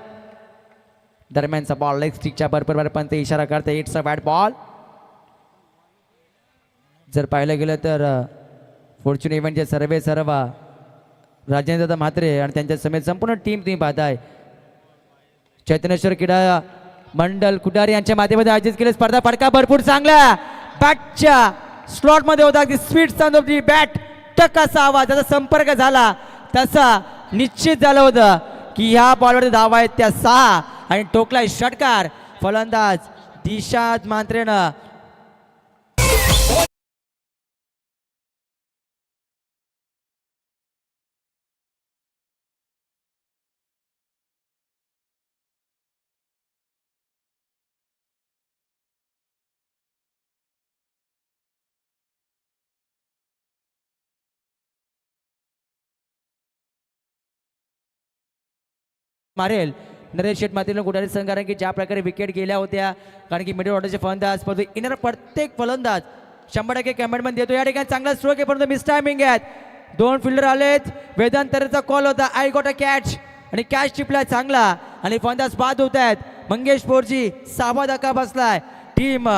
दरम्यानचा बॉल लेग स्टिकच्या बरोबर पण ते इशारा करते इट्स अ बॅट बॉल. जर पाहिलं गेलं तर फॉर्च्युन इव्हेंटचे सर्व राजेंद्र म्हात्रे आणि त्यांच्या समेत संपूर्ण टीम तुम्ही पाहताय. चैतन्येश्वर क्रीडा मंडळ कुडारी यांच्या माध्यमातून आयोजित केली स्पर्धा. फटका भरपूर चांगला बॅटच्या स्लॉट मध्ये होता, अगदी sweet sound of the bat, टक असा आवाज, त्याचा संपर्क झाला तसा निश्चित झालं होतं की ह्या बॉलवर धावा आहेत त्या 6 आणि टोकलाय षटकार. फलंदाज दिशाद म्हात्रेनं मारेल. नरेश शेट मात्र कुठारी संघ, कारण की ज्या प्रकारे विकेट गेल्या होत्या, कारण की मिडल ऑर्डरचे फलंदाज परंतु इनर प्रत्येक फलंदाज 100% कमेंटमेंट देतो. या ठिकाणी चांगला स्ट्रोक आहे परंतु मिस टायमिंग आहेत. 2 फिल्डर आलेत. वेदांतरचा कॉल होता आय गॉट अ कॅच आणि कॅच टिपलाय चांगला आणि फलंदाज बाद होत आहेत. मंगेश पोरजी 6वा धक्का बसलाय. टीम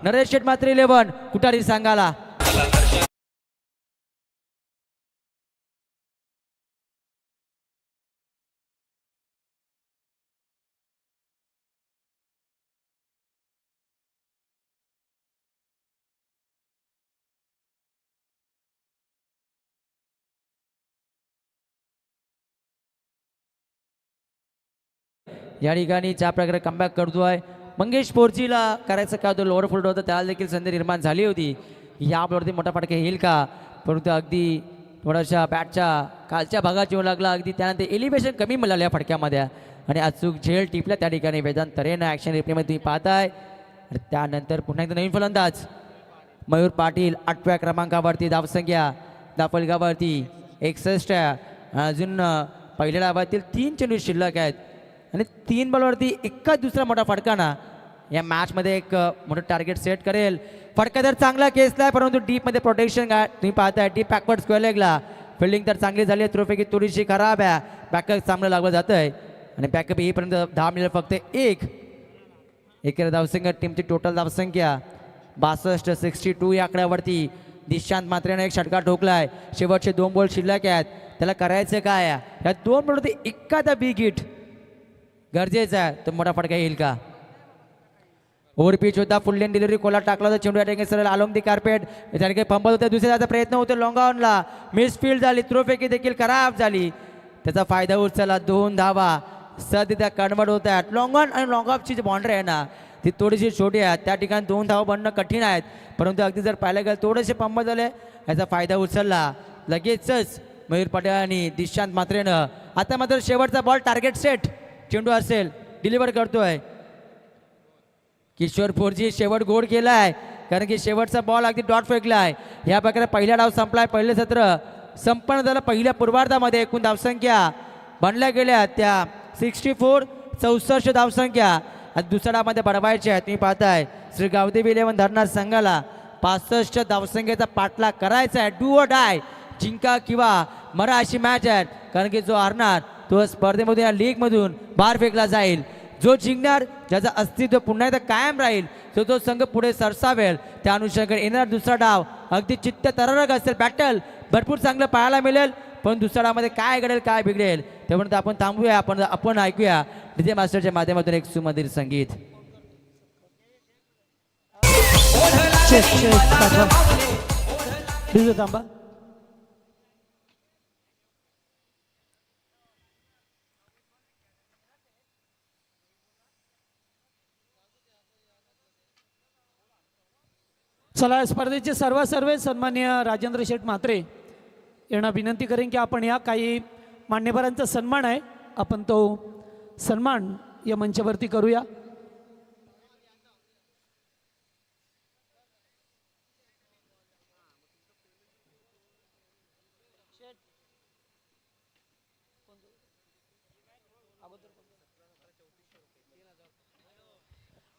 नरेश शेट मात्र 11 कुठारी संघाला. या ठिकाणी ज्या प्रकारे कमबॅक करतोय मंगेश पोरजीला करायचं काय होतं, लोअर फुल्ड होतं, त्याला देखील संधी निर्माण झाली होती. या बॉलवरती मोठा फटका येईल का, परंतु अगदी थोड्याशा बॅटच्या खालच्या भागात येऊ लागला. अगदी त्यानंतर एलिव्हेशन कमी मिळालं या फटक्यामध्ये आणि अचूक झेल टिपल्या त्या ठिकाणी. वेदांत तरेनं ॲक्शन रिप्लेमध्ये तुम्ही पाहताय. आणि त्यानंतर पुन्हा एकदा नवीन फलंदाज मयूर पाटील 8व्या क्रमांकावरती. धावसंख्या दाफलगावरती 61 आहे. अजून पहिल्या डावातील 3 चेंडू शिल्लक आहेत आणि 3 बॉलवरती एकाच दुसरा मोठा फटकाना या मॅचमध्ये एक मोठं टार्गेट सेट करेल. फटका तर चांगला केसला आहे परंतु डीपमध्ये प्रोटेक्शन तुम्ही पाहताय. डीप बॅकवर्ड स्क्वेअर लेगला फिल्डिंग तर चांगली झाली आहे, थ्रोपैकी थोडीशी खराब आहे. बॅकअप चांगलं लागलं जातं आहे आणि बॅकअप येईपर्यंत 10 मिनिट फक्त एक धावसंख्या टीमची टोटल धावसंख्या 62 62 या आकड्यावरती. दिशांत मात्रेनं एक षटकार ठोकलाय. शेवटचे 2 बॉल शिल्लक आहेत. त्याला करायचं काय आहे? या 2 बॉलमध्ये एखादा बिग हिट गरजेचा आहे. तो मोठा फटका येईल का? ओव्हर पिच होता. फुल लेन डिलिव्हरी कोला टाकला होता. चेंडू अटॅकिंग सरळ आलोंग दी कार्पेट. त्याने काही फंबल होता. दुसऱ्याचा प्रयत्न होतो लॉंग ऑनला. मिसफील्ड झाली. थ्रोफेकी देखील खराब झाली. त्याचा फायदा उचलला. 2 धावा सध्या कन्वर्ट होत आहेत. लॉंग ऑन आणि लॉंग ऑफची जी बाउंड्री आहे ना ती थोडीशी छोटी आहे. त्या ठिकाणी 2 धावा बनणं कठीण आहेत. परंतु अगदी जर पाहायला गेलं थोडेसे फंबल झाले याचा फायदा उचलला. लगेचच मयूर पटेल आणि दिशांत मात्रेनं आता मात्र शेवटचा बॉल टार्गेट सेट. चेंडू असेल डिलिव्हर करतोय किशोर फोरजी. शेवट गोड केला आहे कारण की शेवटचा बॉल अगदी डॉट फेकला आहे. ह्या प्रकारे पहिला डाव संपलाय. पहिले सत्र संपन्न झालं. पहिल्या पूर्वार्धामध्ये एकूण धावसंख्या बनल्या गेल्या त्या 64 धावसंख्या. आता दुसऱ्या डावामध्ये बडवायच्या आहेत. तुम्ही पाहताय श्री गावदेवी 11 धरणार संघाला 65 धावसंख्येचा पाठलाग करायचा आहे. Do or die. जिंका किंवा मरा अशी मॅच आहे कारण की जो हारणार तो स्पर्धेमधून या लीगमधून बाहेर फेकला जाईल. जो जिंकणार ज्याचं अस्तित्व पुन्हा एकदा कायम राहील तो संघ पुढे सरसावेल. त्या अनुषंगाने येणार दुसरा डाव अगदी चित्त तररक असेल. बॅटल भरपूर चांगलं पाहायला मिळेल. पण दुसऱ्या डावामध्ये काय घडेल काय बिघडेल त्यामुळे आपण थांबूया. आपण ऐकूया डीजे मास्टरच्या माध्यमातून एक सुमधुर संगीत. थांबा. चला स्पर्धेचे सर्व सन्माननीय राजेंद्र शेठ म्हात्रे यांना विनंती करेन की आपण या काही मान्यवरांचा सन्मान आहे आपण तो सन्मान या मंचावरती करूया.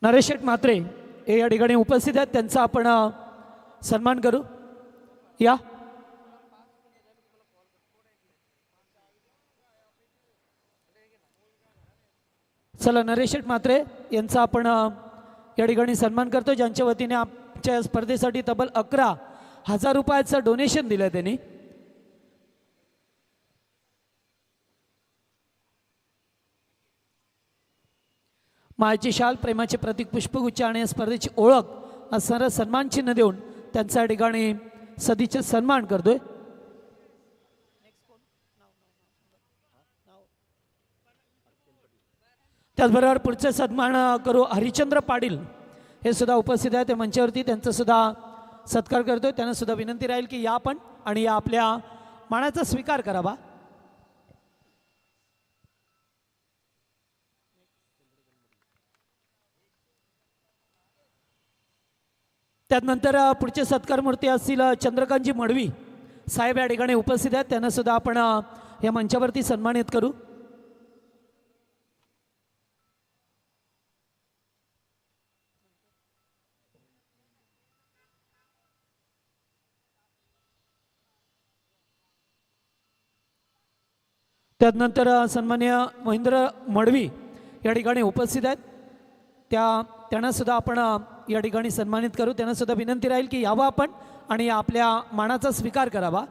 नरेश शेठ म्हात्रे हे या ठिकाणी उपस्थित आहेत. त्यांचा आपण सन्मान करू. या चला नरेश शेठ म्हात्रे यांचा आपण या ठिकाणी सन्मान करतो ज्यांच्या वतीने आमच्या स्पर्धेसाठी तब्बल 11,000 रुपयाचं डोनेशन दिलं त्यांनी. मायेची शाल प्रेमाचे प्रतीक पुष्पगुच्छ आणि या स्पर्धेची ओळख असणारं सन्मान चिन्ह देऊन त्यांच्या ठिकाणी सदिच्छा सन्मान करतोय. त्याचबरोबर पुढचे सन्मान करू हरिचंद्र पाटील हे सुद्धा उपस्थित आहे. ते मंचावरती त्यांचा सुद्धा सत्कार करतोय. त्यांना सुद्धा विनंती राहील की या आपण आणि या आपल्या मानाचा स्वीकार करावा. त्यानंतर पुढचे सत्कार मूर्ती असतील चंद्रकांतजी मडवी साहेब या ठिकाणी उपस्थित आहेत. त्यांना सुद्धा आपण या मंचावरती सन्मानित करू. त्यानंतर सन्मान्य महेंद्र मडवी या ठिकाणी उपस्थित आहेत. त्यांना सुद्धा आपण या ठिकाणी सन्मानित करू. त्यांना सुद्धा विनंती राहील की यावं आपण आणि आपल्या मानाचा स्वीकार करावा.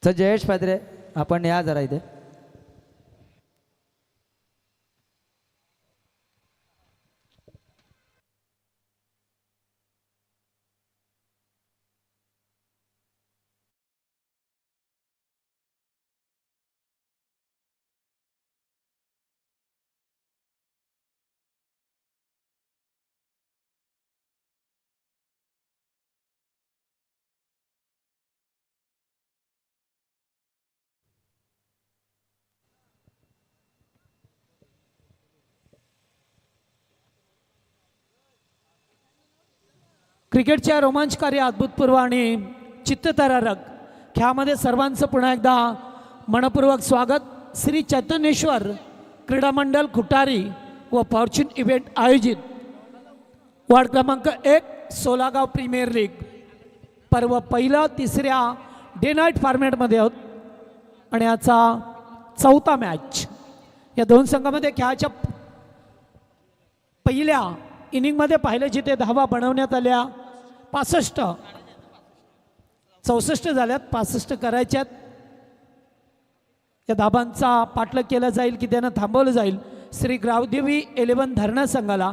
तर जयेश पात्रे आपण या जरा इथे. क्रिकेटच्या रोमांचकारी अभूतपूर्व आणि चित्तथरारक खेळामध्ये सर्वांचं पुन्हा एकदा मनपूर्वक स्वागत. श्री चैतन्येश्वर क्रीडा मंडळ खुटारी व फॉर्च्यून इव्हेंट आयोजित वार्ड क्रमांक 1 सोलागाव प्रीमियर लीग पर्व पहिलं 3ऱ्या डे नाईट फॉर्मॅटमध्ये आहोत आणि याचा 4था मॅच. या दोन संघामध्ये खेळाच्या पहिल्या इनिंगमध्ये पाहिलं जिथे धावा बनवण्यात आल्या 65 64 झाल्यात, 65 करायच्यात. या धाबांचा पाठलाग केला जाईल की त्यांना थांबवलं जाईल. श्री ग्रावदेवी 11 धरणा संघाला,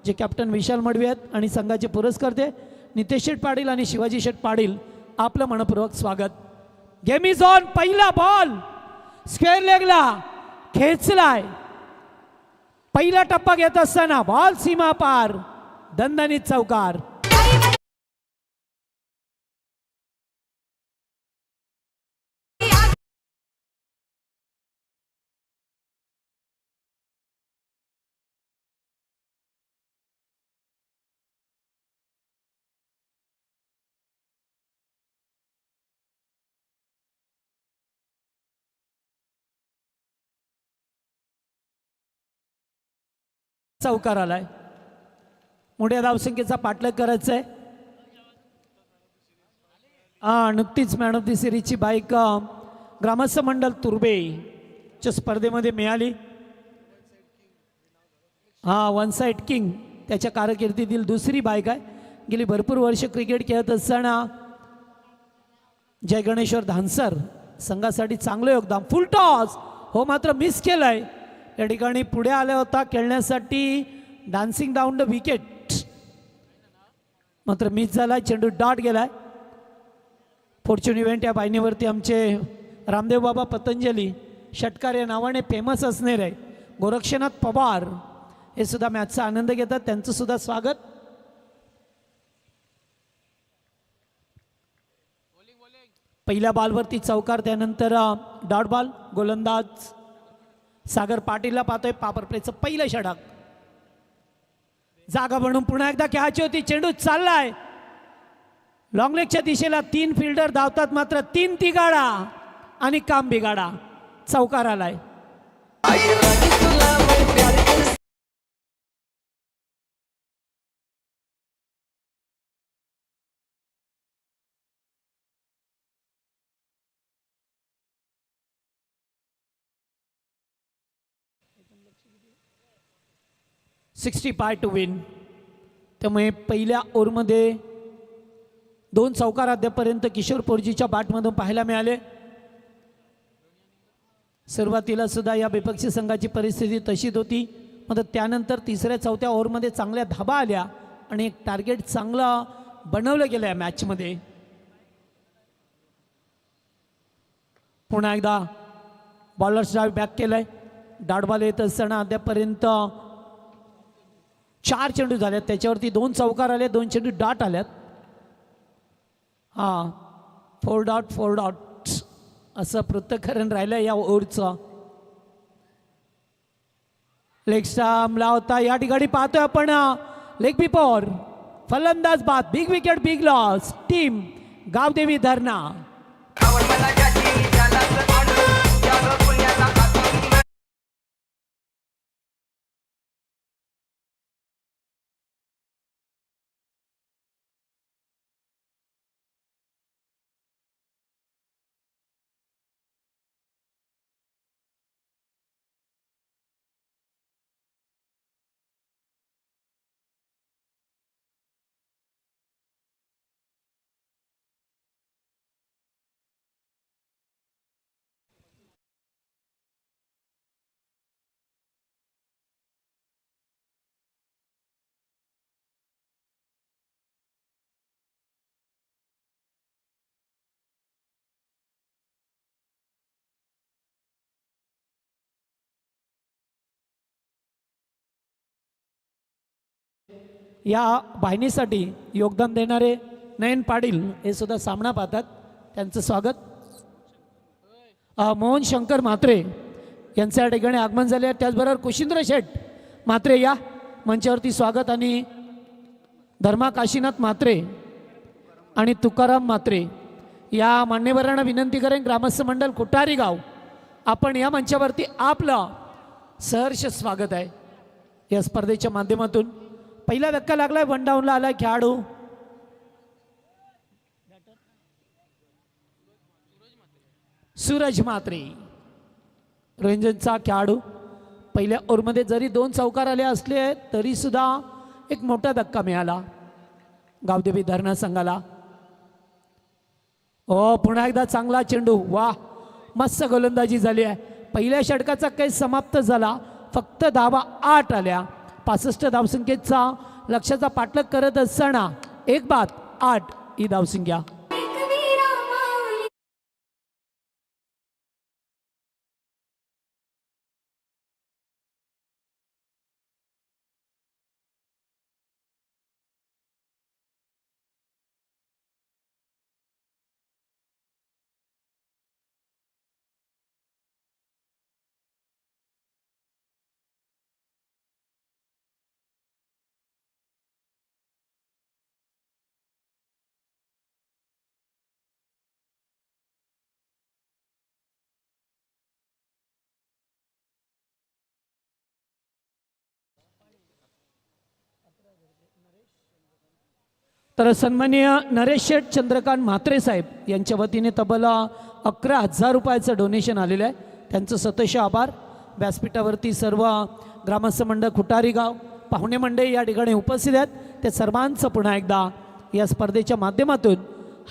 जे कॅप्टन विशाल मडवी आहेत आणि संघाचे पुरस्कर्ते नितेश शेठ पाटील आणि शिवाजी शेठ पाटील, आपलं मनपूर्वक स्वागत. Game is on. पहिला बॉल स्क्वेअर लेगला खेचलाय. पहिला टप्पा घेत असताना बॉल सीमा पार, दणदणीत चौकार. चौकार आलाय. मोठ्या धावसंख्येचा पाठलाग करायचा आहे. नुकतीच मॅन ऑफ दी सिरीजची बाईक ग्रामस्थ मंडळ तुर्बेच्या स्पर्धेमध्ये मिळाली. वन साईड किंग त्याच्या कारकिर्दीतील दुसरी बाईक आहे. गेली भरपूर वर्ष क्रिकेट खेळत असताना जय गणेश्वर धानसर संघासाठी चांगलं योगदान. फुल टॉस हो मात्र मिस केलंय. या ठिकाणी पुढे आला होता खेळण्यासाठी डान्सिंग डाऊन द विकेट, मात्र मिस झाला. चेंडू डॉट गेलाय. फॉर्च्यून इव्हेंट या बायनीवरती आमचे रामदेव बाबा पतंजली षटकार या नावाने फेमस असणार आहे. गोरक्षनाथ पवार हे सुद्धा मॅचचा आनंद घेतात, त्यांचं सुद्धा स्वागत. पहिल्या बॉलवरती चौकार, त्यानंतर डॉट बॉल. गोलंदाज सागर पाटीलला पाहतोय. पावर प्लेचं पहिलं षटक. जागा बनवून पुन्हा एकदा खेळायची होती. चेंडू चाललाय लॉंग लेगच्या दिशेला. 3 फिल्डर धावतात, मात्र 3 तिगाडा आणि काम बिगाडा. चौकार आलाय. $65 टू विन. त्यामुळे पहिल्या ओव्हरमध्ये 2 चौकार अद्यापर्यंत किशोर पोरजीच्या बॅटमधून पाहायला मिळाले. सुरुवातीला सुद्धा या विपक्षी संघाची परिस्थिती तशीच होती, मात्र त्यानंतर तिसऱ्या चौथ्या ओव्हरमध्ये चांगल्या धाबा आल्या आणि एक टार्गेट चांगलं बनवलं गेलं या मॅचमध्ये. पुन्हा एकदा बॉलर्स डाव बॅक केलाय. डॉट बॉल येत असताना अद्यापर्यंत 4 चेंडू झाल्यात, त्याच्यावरती 2 चौकार आले, 2 चेंडू डॉट आल्यात. 4 डॉट असं पृथक्करण राहिलं या ओव्हरचं. लेग स्टंपला होता. या ठिकाणी पाहतोय आपण लेग बिफोर फलंदाज बाद. Big wicket, big loss. Team Gavdevi Dharna. या वाहिनीसाठी योगदान देणारे नयन पाटील हे सुद्धा सामना पाहतात, त्यांचं स्वागत. मोहन शंकर म्हात्रे यांचं या ठिकाणी आगमन झाले आहे. त्याचबरोबर कुशिंद्र शेठ म्हात्रे या मंचावरती स्वागत. आणि धर्मा काशीनाथ म्हात्रे आणि तुकाराम म्हात्रे या मान्यवरांना विनंती करेन, ग्रामस्थ मंडळ कुटारी गाव, आपण या मंचावरती आपलं सहर्ष स्वागत आहे या स्पर्धेच्या माध्यमातून. पहिला धक्का लागलाय, 1 डाऊनला आलाय खेळाडू सूरज म्हात्रे. रंजनचा खेळाडू. पहिल्या ओव्हरमध्ये जरी 2 चौकार आले असले तरी सुद्धा एक मोठा धक्का मिळाला. गावदेवी धरणा संघाला. ओ पुन्हा एकदा चांगला चेंडू, वा मस्त गोलंदाजी झाली आहे. पहिल्या षटकाचा काही समाप्त झाला, फक्त धावा 8 आल्या. 65 धावसंख्येचा लक्ष्याचा पाठलाग करत असताना 1-8 ही धावसंख्या. तर सन्माननीय नरेश शेठ चंद्रकांत म्हात्रे साहेब यांच्या वतीने तब्बल 11,000 रुपयाचं डोनेशन आलेलं आहे. त्यांचं सतश आभार. व्यासपीठावरती सर्व ग्रामस्थ मंडळ, खुटारी गाव, पाहुणे मंडळी या ठिकाणी उपस्थित आहेत. त्या सर्वांचं पुन्हा एकदा या स्पर्धेच्या माध्यमातून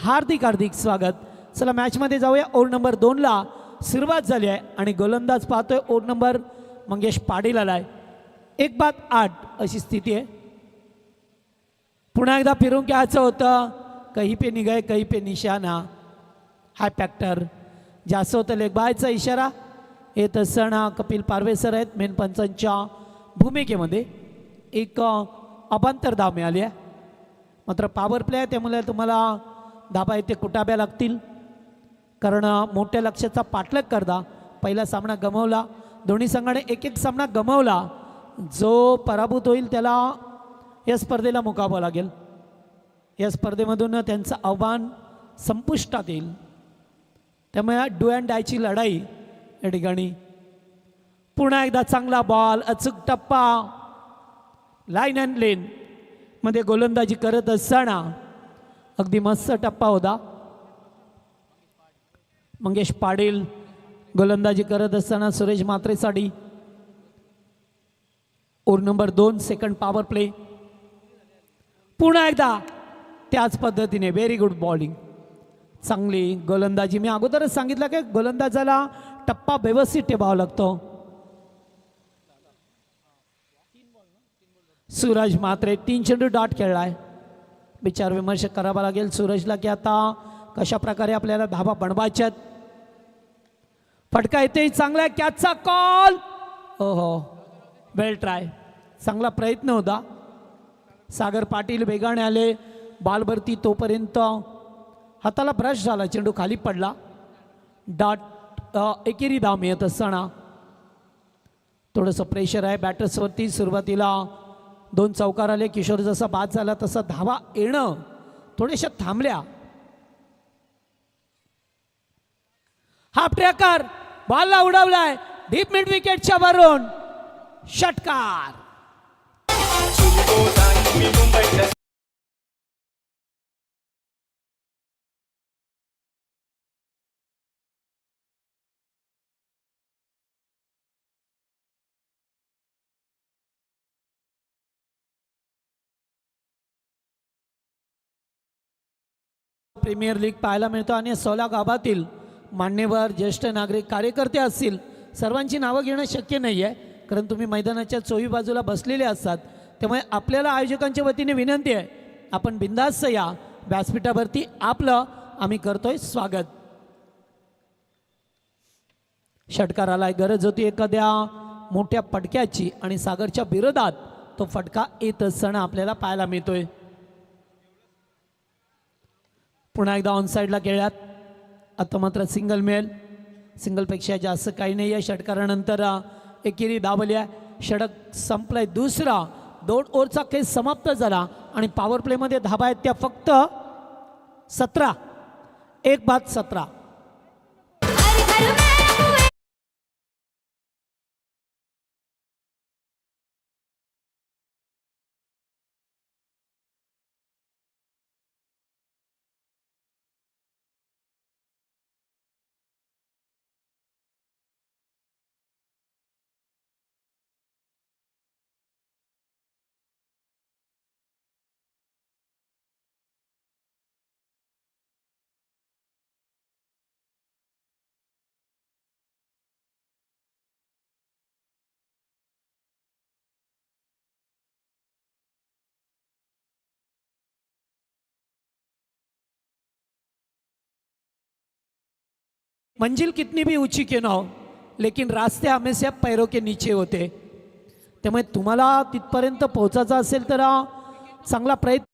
हार्दिक हार्दिक स्वागत. चला मॅचमध्ये जाऊया. ओव्हर नंबर 2ला सुरुवात झाली आहे आणि गोलंदाज पाहतोय ओव्हर नंबर मंगेश पाटील आला आहे. 1-8 अशी स्थिती आहे. पुन्हा एकदा फिरून घ्यायचं होतं, कहीं पे निगाहे कहीं पे निशाणा. हाय फॅक्टर जास्त होतं. लेग बायचा इशारा येत असताना कपिल पारवे सर आहेत मेन पंचांच्या भूमिकेमध्ये. एक अबांतर धाव मिळाली आहे. मात्र पॉवर प्ले आहे त्यामुळे तुम्हाला धाबा येथे कुटाब्या लागतील, कारण मोठ्या लक्ष्याचा पाठलाग करता. पहिला सामना गमावला, दोन्ही संघाने एक सामना गमावला. जो पराभूत होईल त्याला या स्पर्धेला मुकावं लागेल. या स्पर्धेमधून त्यांचं आव्हान संपुष्टात येईल. त्यामुळे डू अँड डायची लढाई या ठिकाणी. पुन्हा एकदा चांगला बॉल, अचूक टप्पा, लाईन अँड लेन मध्ये गोलंदाजी करत असताना अगदी मस्त टप्पा होता. मंगेश पाटील गोलंदाजी करत असताना सुरेश म्हात्रेसाठी over number 2 second power play. पुन्हा एकदा त्याच पद्धतीने व्हेरी गुड बॉलिंग, चांगली गोलंदाजी. मी अगोदरच सांगितलं की गोलंदाजाला टप्पा व्यवस्थित ठेवावा लागतो. सूरज म्हात्रे 3 चेंडू डॉट खेळलाय. विचार विमर्श करावा लागेल सूरजला की आता कशा प्रकारे आपल्याला धाबा बनवायच्यात. फटका येते चांगला, कॅचचा कॉल. ओहो, वेल ट्राय, चांगला प्रयत्न होता. सागर पाटील वेगाने आले बॉलवरती, तोपर्यंत हाताला ब्रश झाला, चेंडू खाली पडला. डॉट एकेरी धाव मिळत असताना थोडंसं प्रेशर आहे बॅटर्सवरती. सुरुवातीला 2 चौकार आले. किशोर जसा बाद झाला तसा धावा येणं थोड्याशा थांबल्या. हाफ ट्रॅकर बॉलला उडवलाय डीप मिड विकेटच्या वरून. षटकार. प्रीमियर लीग पाहायला मिळतो आणि 16 गावातील मान्यवर ज्येष्ठ नागरिक कार्यकर्ते असतील सर्वांची नावं घेणं शक्य नाही आहे, कारण तुम्ही मैदानाच्या चोही बाजूला बसलेले असतात. त्यामुळे आपल्याला आयोजकांच्या वतीने विनंती आहे, आपण बिंदास्त या व्यासपीठावरती, आपलं आम्ही करतोय स्वागत. षटकाराला गरज होती एखाद्या मोठ्या फटक्याची आणि सागरच्या विरोधात तो फटका येत असताना आपल्याला पाहायला मिळतोय. पुन्हा एकदा ऑन साईडला खेळ्यात. आता मात्र सिंगल मिळेल. सिंगलपेक्षा जास्त काही नाही आहे. षटकारानंतर एकेरी दाबल्या. षटक संपलाय. दुसरा 2 ओव्हरचा खेळ समाप्त झाला आणि पॉवर प्लेमध्ये धाबा आहेत त्या फक्त 17. 1-17. मंजिल कितनी भी ऊंची क्यों ना हो लेकिन रास्ते हमेशा पैरों के नीचे होते. त्यामुळे तुम्हाला तिथपर्यंत पोहोचायचं असेल तर चांगला प्रयत्न.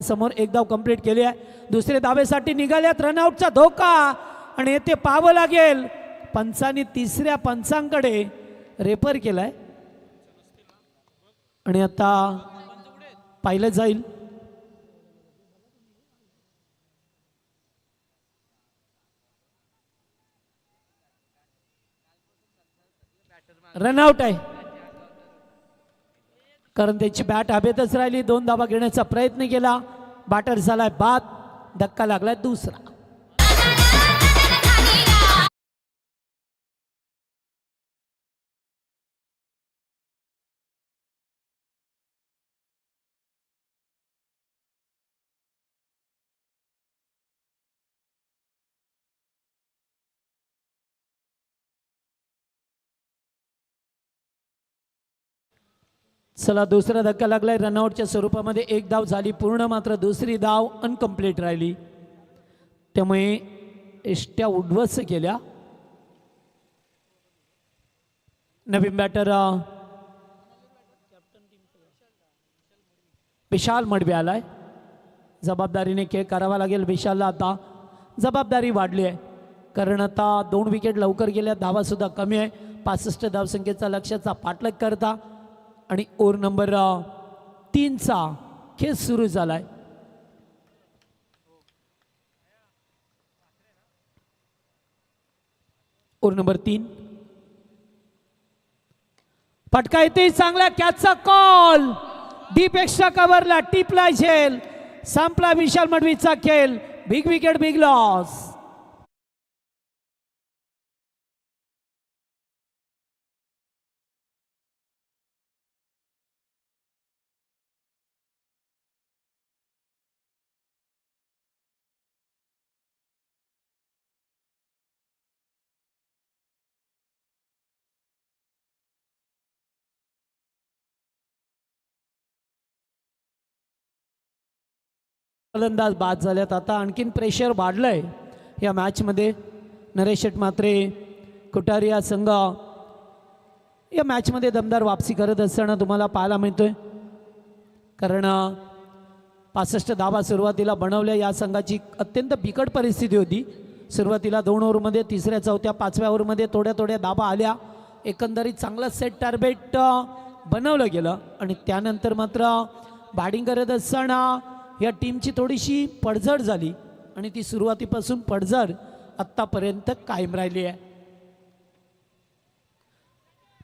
समोर एक धाव कंप्लीट केली आहे. दुसरे धावेसाठी निघाल्यात. रनआउटचा धोका आणि येथे पाहावं लागेल. पंचांनी तिसऱ्या पंचांकडे रेफर केलाय आणि आता पाहिलं जाईल. रनआउट आहे कारण त्याची बॅट हवेतच राहिली. 2 धावा घेण्याचा प्रयत्न केला. बॅटर झालाय बाद. धक्का लागलाय दुसरा. चला दुसरा धक्का लागलाय. रनआउटच्या स्वरूपामध्ये एक धाव झाली पूर्ण मात्र दुसरी धाव अनकम्प्लीट राहिली. त्यामुळे एष्ट्या उद्ध्वस्त केल्या. नवीन बॅटर विशाल मडवी आलाय. जबाबदारीने खेळ करावा लागेल विशालला. आता जबाबदारी वाढली आहे कारण आता 2 विकेट लवकर गेल्या. धावा सुद्धा कमी आहे. 65 धावसंख्येचा लक्ष्याचा पाठलाग करता आणि ओव्हर नंबर 3चा खेळ सुरू झालाय. ओव्हर नंबर 3 फटका येते. चांगला कॅचचा कॉल. डीप एक्स्ट्रा कव्हरला टिपला झेल. संपला विशाल मडवीचा खेळ. Big wicket big loss. फलंदाज बाद झाल्यात. आता आणखीन प्रेशर वाढलंय या मॅचमध्ये. नरेश शेट म्हात्रे कुटारी या संघ या मॅचमध्ये दमदार वापसी करत असताना तुम्हाला पाहायला मिळतोय कारण 65 धावा सुरुवातीला बनवल्या. या संघाची अत्यंत बिकट परिस्थिती होती. सुरुवातीला 2 ओव्हरमध्ये, तिसऱ्या चौथ्या 5व्या ओव्हरमध्ये थोड्या थोड्या धावा आल्या. एकंदरीत चांगलं सेट टार्गेट बनवलं गेलं आणि त्यानंतर मात्र बॅटिंग करत असताना या टीमची थोडीशी पडझड झाली आणि ती सुरुवातीपासून पडझड आत्तापर्यंत कायम राहिली आहे.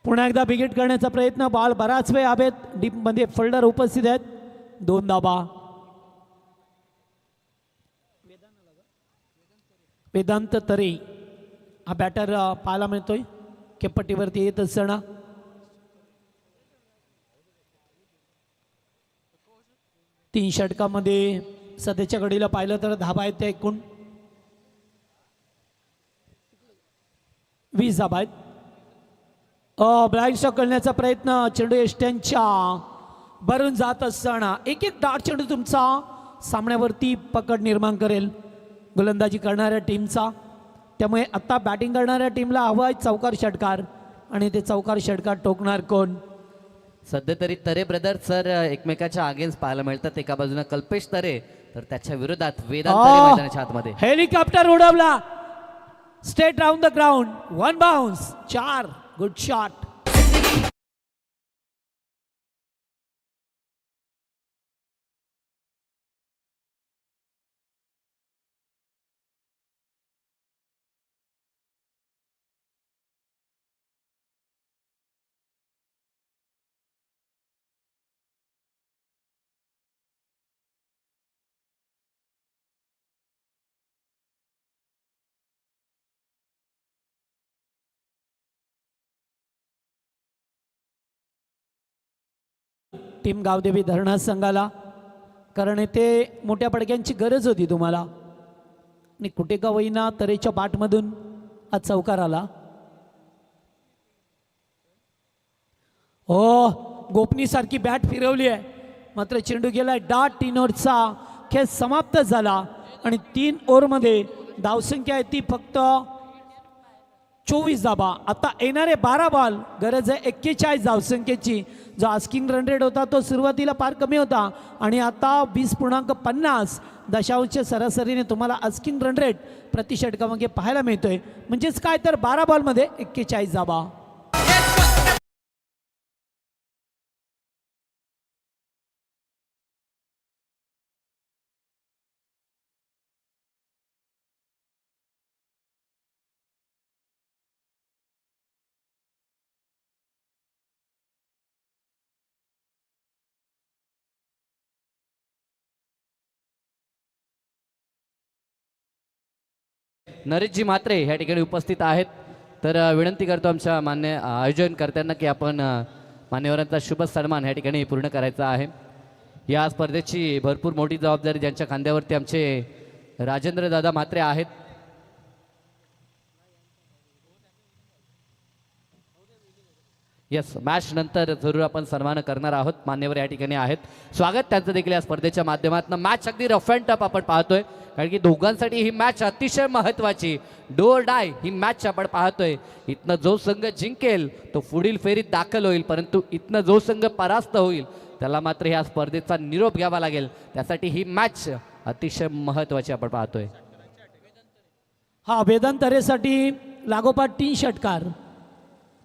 पुन्हा एकदा विकेट करण्याचा प्रयत्न. बॉल बराच वेळ हवेत. डीपमध्ये फिल्डर उपस्थित आहेत. 2 धावा. वेदांत तरे हा बॅटर पाहायला मिळतोय केपट्टीवरती येत असताना. तीन षटकामध्ये सध्याच्या घडीला पाहिलं तर धाबा आहेत त्या एकूण 20 धाबा आहेत. ब्लाइंड स्टॉक करण्याचा प्रयत्न. चेंडू एष्ट्यांच्या भरून जात असताना एक एक डाट चेंडू तुमचा सामन्यावरती पकड निर्माण करेल गोलंदाजी करणाऱ्या टीमचा. त्यामुळे आता बॅटिंग करणाऱ्या टीमला हवा आहे चौकार षटकार आणि ते चौकार षटकार टोकणार कोण. सध्या तरी तरे ब्रदर्स सर एकमेकाच्या अगेन्स्ट पाहायला मिळतात. एका बाजूने कल्पेश तरे तर त्याच्या विरोधात वेदांत तरे मैदानाच्या आतमध्ये. हेलिकॉप्टर उडवला. Straight round the ground. 1 bounce. 4. Good shot. Team Gavdevi Dharna संघाला, कारण ते मोठ्या पडक्यांची गरज होती तुम्हाला आणि कुठे का होईना तरेच्या बाटमधून आज चौकार आला. हो, गोपनीसारखी बॅट फिरवली आहे, मात्र चेंडू गेलाय डाट. 3 ओव्हरचा खेळ समाप्त झाला आणि 3 ओव्हरमध्ये धावसंख्या आहे ती फक्त 24 धाबा. आता येणारे 12 बॉल, गरज आहे 41 धावसंख्येची. जो आस्किंग रन रेट होता तो सुरुवातीला फार कमी होता आणि आता 20.50 दशांश सरासरीने तुम्हाला आस्किंग रन रेट प्रति षटकामागे पाहायला मिळतोय. म्हणजेच काय तर 12 बॉलमध्ये 41 धाबा. नरेशजी म्हात्रे ह्या ठिकाणी उपस्थित आहेत. तर विनंती करतो आमच्या मान्य आयोजनकर्त्यांना की आपण मान्यवरांचा शुभ सन्मान ह्या ठिकाणी पूर्ण करायचा आहे. या स्पर्धेची भरपूर मोठी जबाबदारी ज्यांच्या खांद्यावरती आमचे राजेंद्र दादा म्हात्रे आहेत. यस, मॅच नंतर जरूर आपण सन्मान करणार आहोत. मान्यवर या ठिकाणी आहेत, स्वागत त्यांचं देखील या स्पर्धेच्या माध्यमातून. मॅच अगदी रफ अँड टफ आपण पाहतोय, कारण की दोघांसाठी ही मॅच अतिशय महत्त्वाची, डू और डाय ही मॅच आपण पाहतोय. इथनं जो संघ जिंकेल तो पुढील फेरीत दाखल होईल, परंतु इथनं जो संघ परास्त होईल त्याला मात्र ह्या स्पर्धेचा निरोप घ्यावा लागेल. त्यासाठी ही मॅच अतिशय महत्त्वाची आपण पाहतोय. हा, वेदांत तरेसाठी लागोपाठ 3 षटकार,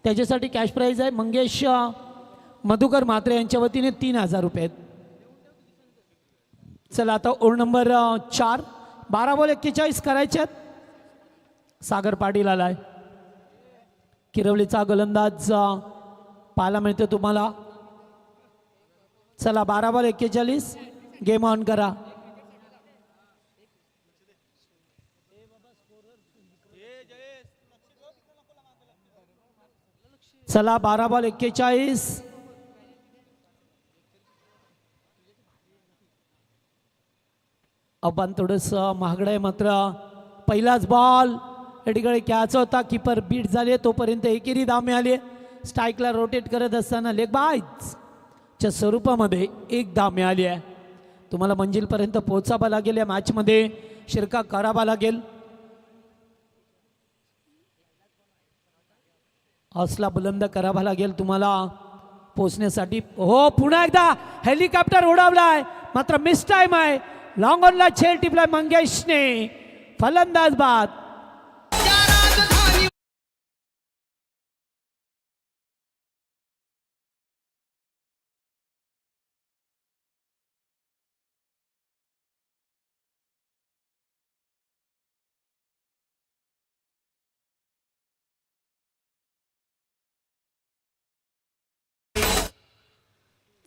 त्याच्यासाठी कॅश प्राईज आहे मंगेश मधुकर म्हात्रे यांच्या वतीने 3000 रुपये. चला आता over number 4, 12 ball 41 करायच्यात. Sagar Patil आलाय, किरवलीचा गोलंदाज पाहायला मिळतो तुम्हाला. चला 12 बॉल 41, गेम ऑन करा. चला 12 बॉल 41. आव्हान थोडंसं महागडं आहे, मात्र पहिलाच बॉल या ठिकाणी कॅच होता, किपर बीट झाले तोपर्यंत एकेरी धाव मिळाली. स्ट्राईकला रोटेट करत असताना लेग बायच्या स्वरूपामध्ये 1 धाव मिळाली आहे. तुम्हाला मंजिलपर्यंत पोहोचावं लागेल, या मॅचमध्ये शिरका करावा लागेल. हौसला बुलंद करावा लागेल तुम्हाला पोहोचण्यासाठी. हो, पुन्हा एकदा हेलिकॉप्टर उडवलाय, मात्र मिस टाइम आहे. लॉंग ऑनला छेड टिपलाय मंगेशने, फलंदाज बाद.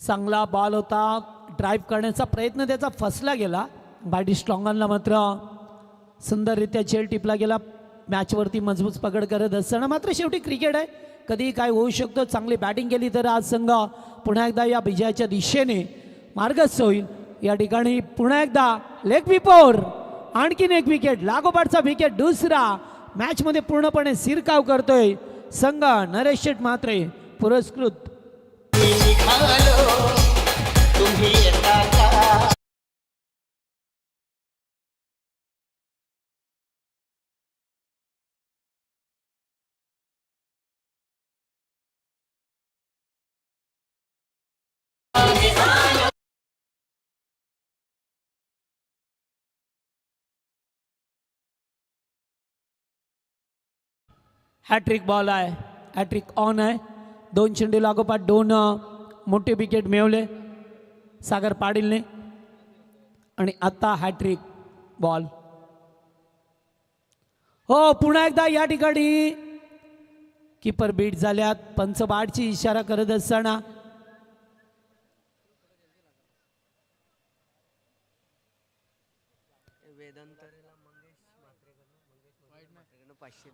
चांगला बॉल होता, ड्राईव्ह करण्याचा प्रयत्न त्याचा फसला गेला. बाडी स्ट्रॉंगनला मात्र सुंदररित्या छेड टिपला गेला. मॅचवरती मजबूत पकड करत असताना मात्र शेवटी क्रिकेट आहे, कधी काय होऊ शकतो. चांगली बॅटिंग केली तर आज संघ पुन्हा एकदा या विजयाच्या दिशेने मार्गस्थ होईल. या ठिकाणी पुन्हा एकदा लेग विपोर, आणखीन एक विकेट, लागोपाठचा विकेट दुसरा. मॅचमध्ये पूर्णपणे शिरकाव करतोय संघ नरेश शेठ म्हात्रे पुरस्कृत. हॅट्रिक बॉल आहे, हॅट्रिक ऑन आहे. 2 चेंडू लागोपाठ 2 मोठे विकेट मिळवले सागर पाटीलने आणि आता हॅट्रिक बॉल. हो, पुन्हा एकदा या ठिकाणी कीपर बीट झाल्यात. पंच बाडची इशारा करत असताना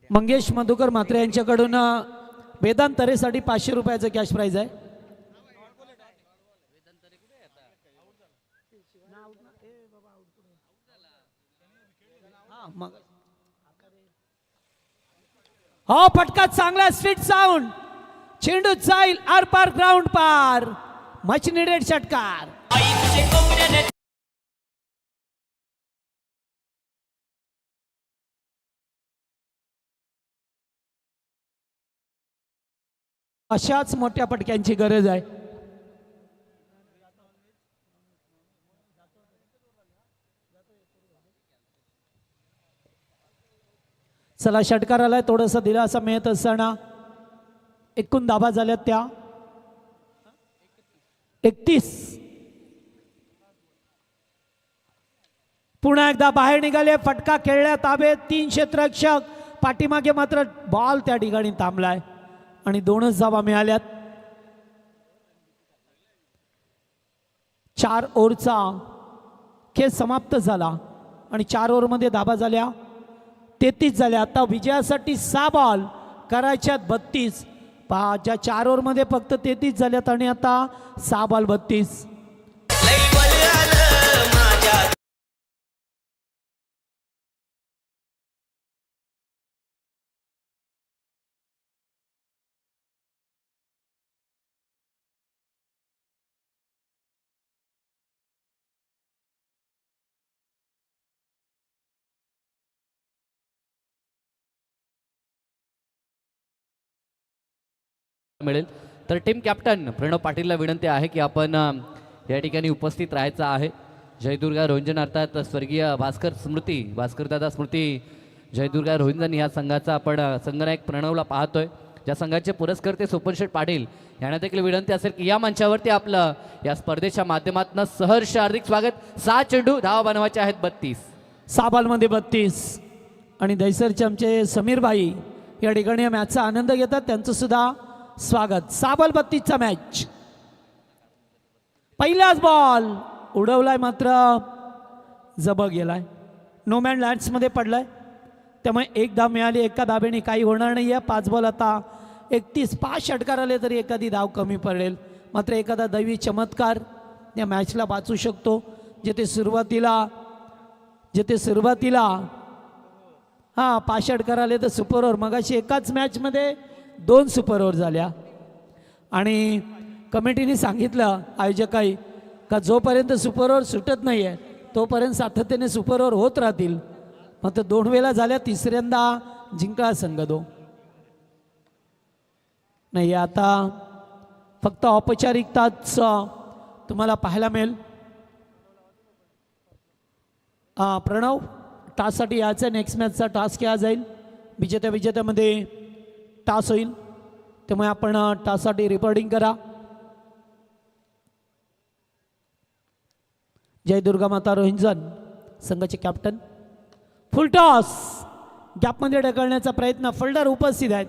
मंगेश मधुकर म्हात्रे यांच्याकडून वेदांत तरेसाठी 500 रुपयाचं कॅश प्राईज आहे. हो फटका चांगला स्वीट साऊंड, चेंडू जाईल आर पार ग्राउंड पार, मच निडेड षटकार. अशाच मोठ्या पटक्यांची गरज आहे. चला षटकाराला थोडंसं दिलासा मिळत असताना एकूण धाबा झाल्यात त्या 31. पुन्हा एकदा बाहेर निघाले, फटका खेळल्या ताबे, 3 क्षेत्ररक्षक पाठीमागे, मात्र बॉल त्या ठिकाणी थांबलाय आणि 2च धाबा मिळाल्यात. 4 ओव्हरचा खेळ समाप्त झाला आणि 4 ओव्हरमध्ये धाबा झाल्या 33 झाल्या. आता विजयासाठी 6 बॉल करायच्यात 32. पहा, ज्या 4 ओव्हरमध्ये फक्त 33 झाल्यात आणि आता 6 बॉल 32. मिळेल. तर टीम कॅप्टन प्रणव पाटीलला विनंती आहे की आपण या ठिकाणी उपस्थित राहायचं आहे. जयदुर्गा रोंजन अर्थात स्वर्गीय भास्करदादा स्मृती जयदुर्गा रोंजन या संघाचा आपण संघनायक प्रणवला पाहतोय. ज्या संघाचे पुरस्कर्ते सोपनशेठ पाटील यांना देखील विनंती असेल की या मंचावरती आपलं या स्पर्धेच्या माध्यमातून सहर्ष हार्दिक स्वागत. 6 चेंडू धावा बनवायचे आहेत 32. 6 बॉलमध्ये 32. आणि दहिसरचे आमचे समीर भाई या ठिकाणी या मॅचचा आनंद घेतात, त्यांचं सुद्धा स्वागत. 6 बॉल 32चा मॅच. पहिलाच बॉल उडवलाय, मात्र जब गेलाय, नो मॅन लँड्समध्ये पडलाय, त्यामुळे 1 धाव मिळाली. एका धाब्याने काही होणार नाही आहे. 5 बॉल आता 31. 5 षटकार आले तरी एखादी धाव कमी पडेल, मात्र एखादा दैवी चमत्कार या मॅचला वाचू शकतो. जिथे सुरुवातीला 5 षटकार आले तर सुपर ओव्हर, मगाशी एकाच मॅचमध्ये 2 सुपर ओव्हर झाल्या. आणि कमिटीने सांगितलं आयोजकाई का जोपर्यंत सुपर ओव्हर सुटत नाही आहे तोपर्यंत सातत्याने सुपर ओव्हर होत राहतील. मात्र 2 वेळा झाल्या, तिसऱ्यांदा जिंकला संघ 2. नाही, आता फक्त औपचारिकताच तुम्हाला पाहायला मिळेल. प्रणव टाससाठी यायचं, नेक्स्ट मॅचचा टास केला जाईल. विजेत्यामध्ये टास होईल, त्यामुळे आपण टाससाठी रिपोर्टिंग करा. जय दुर्गा माता रोहिंजन संघाचे कॅप्टन. फुल टॉस, गॅपमध्ये ढकलण्याचा प्रयत्न, फोल्डर उपस्थित आहेत.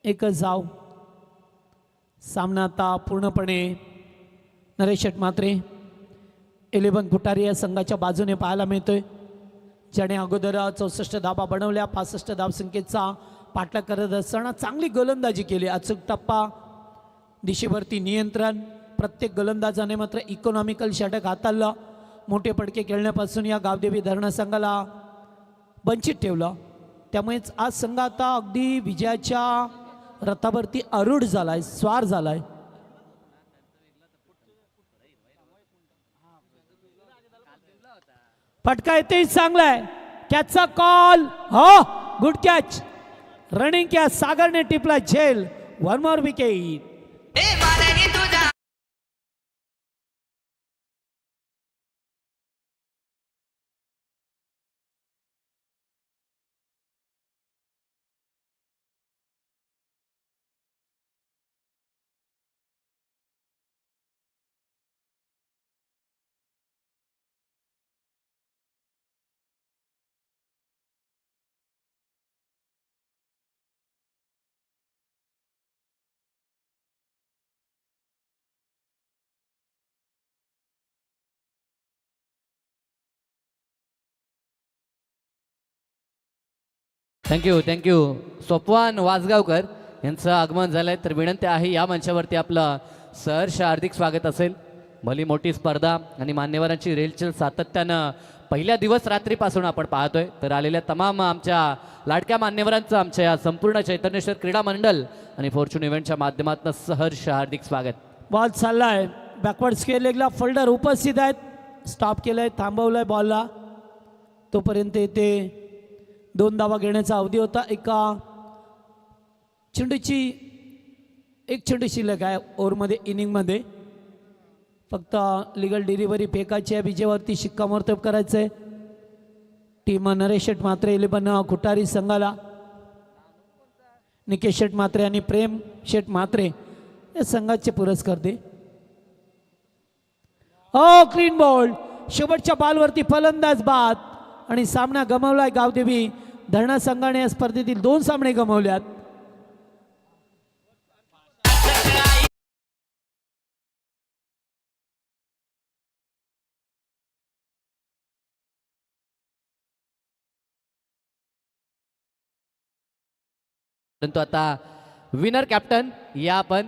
एकच धाव. सामना आता पूर्णपणे नरेश शेटमात्रे 11 फुटारी या संघाच्या बाजूने पाहायला मिळतोय, ज्याने अगोदर 64 धाबा बनवल्या. 65 धावसंख्येचा पाठलाग करत असताना चांगली गोलंदाजी केली. अचूक टप्पा, दिशेवरती नियंत्रण, प्रत्येक गोलंदाजाने मात्र इकॉनॉमिकल षटक हाताळलं. मोठे पडके खेळण्यापासून या गावदेवी धरणा संघाला वंचित ठेवलं. त्यामुळेच आज संघ आता अगदी विजयाच्या रथावरती आरूढ झालाय, स्वार झालाय. फटका येते चांगला आहे, कॅचचा कॉल. हो, गुड कॅच, रनिंग कॅच, सागरने टिपला झेल. 1 मोर विकेट. थँक्यू सोपवान वासगावकर यांचं आगमन झालंय. तर विनंती आहे या मंचावरती आपलं सहर्ष हार्दिक स्वागत असेल. भली मोठी स्पर्धा आणि मान्यवरांची रेलचेल सातत्यानं पहिल्या दिवस रात्रीपासून आपण पाहतोय. तर आलेल्या तमाम आमच्या लाडक्या मान्यवरांचं आमच्या या संपूर्ण चैतन्येश्वर क्रीडा मंडळ आणि फॉर्च्यून इव्हेंटच्या माध्यमातून सहर्ष हार्दिक स्वागत. बॉल चाललाय बॅकवर्ड स्क्वेअर लेगला, फोल्डर उपस्थित आहेत, स्टॉप केलंय, थांबवलंय बॉलला. तोपर्यंत इथे 2 धावा घेण्याचा अवधी होता. एक चेंडू शिल्लक आहे ओव्हरमध्ये, इनिंगमध्ये. फक्त लिगल डिलिव्हरी फेकायची आहे, विजेवरती शिक्कामोर्तब करायचं आहे. टीम नरेश शेठ म्हात्रे 11 खुटारी संघाला, निकेश शेठ म्हात्रे आणि प्रेम शेठ म्हात्रे या संघाचे पुरस्कर्ते. क्लीन बॉल, शेवटच्या बॉलवरती फलंदाज बाद आणि सामना गमावलाय गावदेवी धरणा संघाने. या स्पर्धेतील 2 सामने गमावल्यात. परंतु आता विनर कॅप्टन या आपण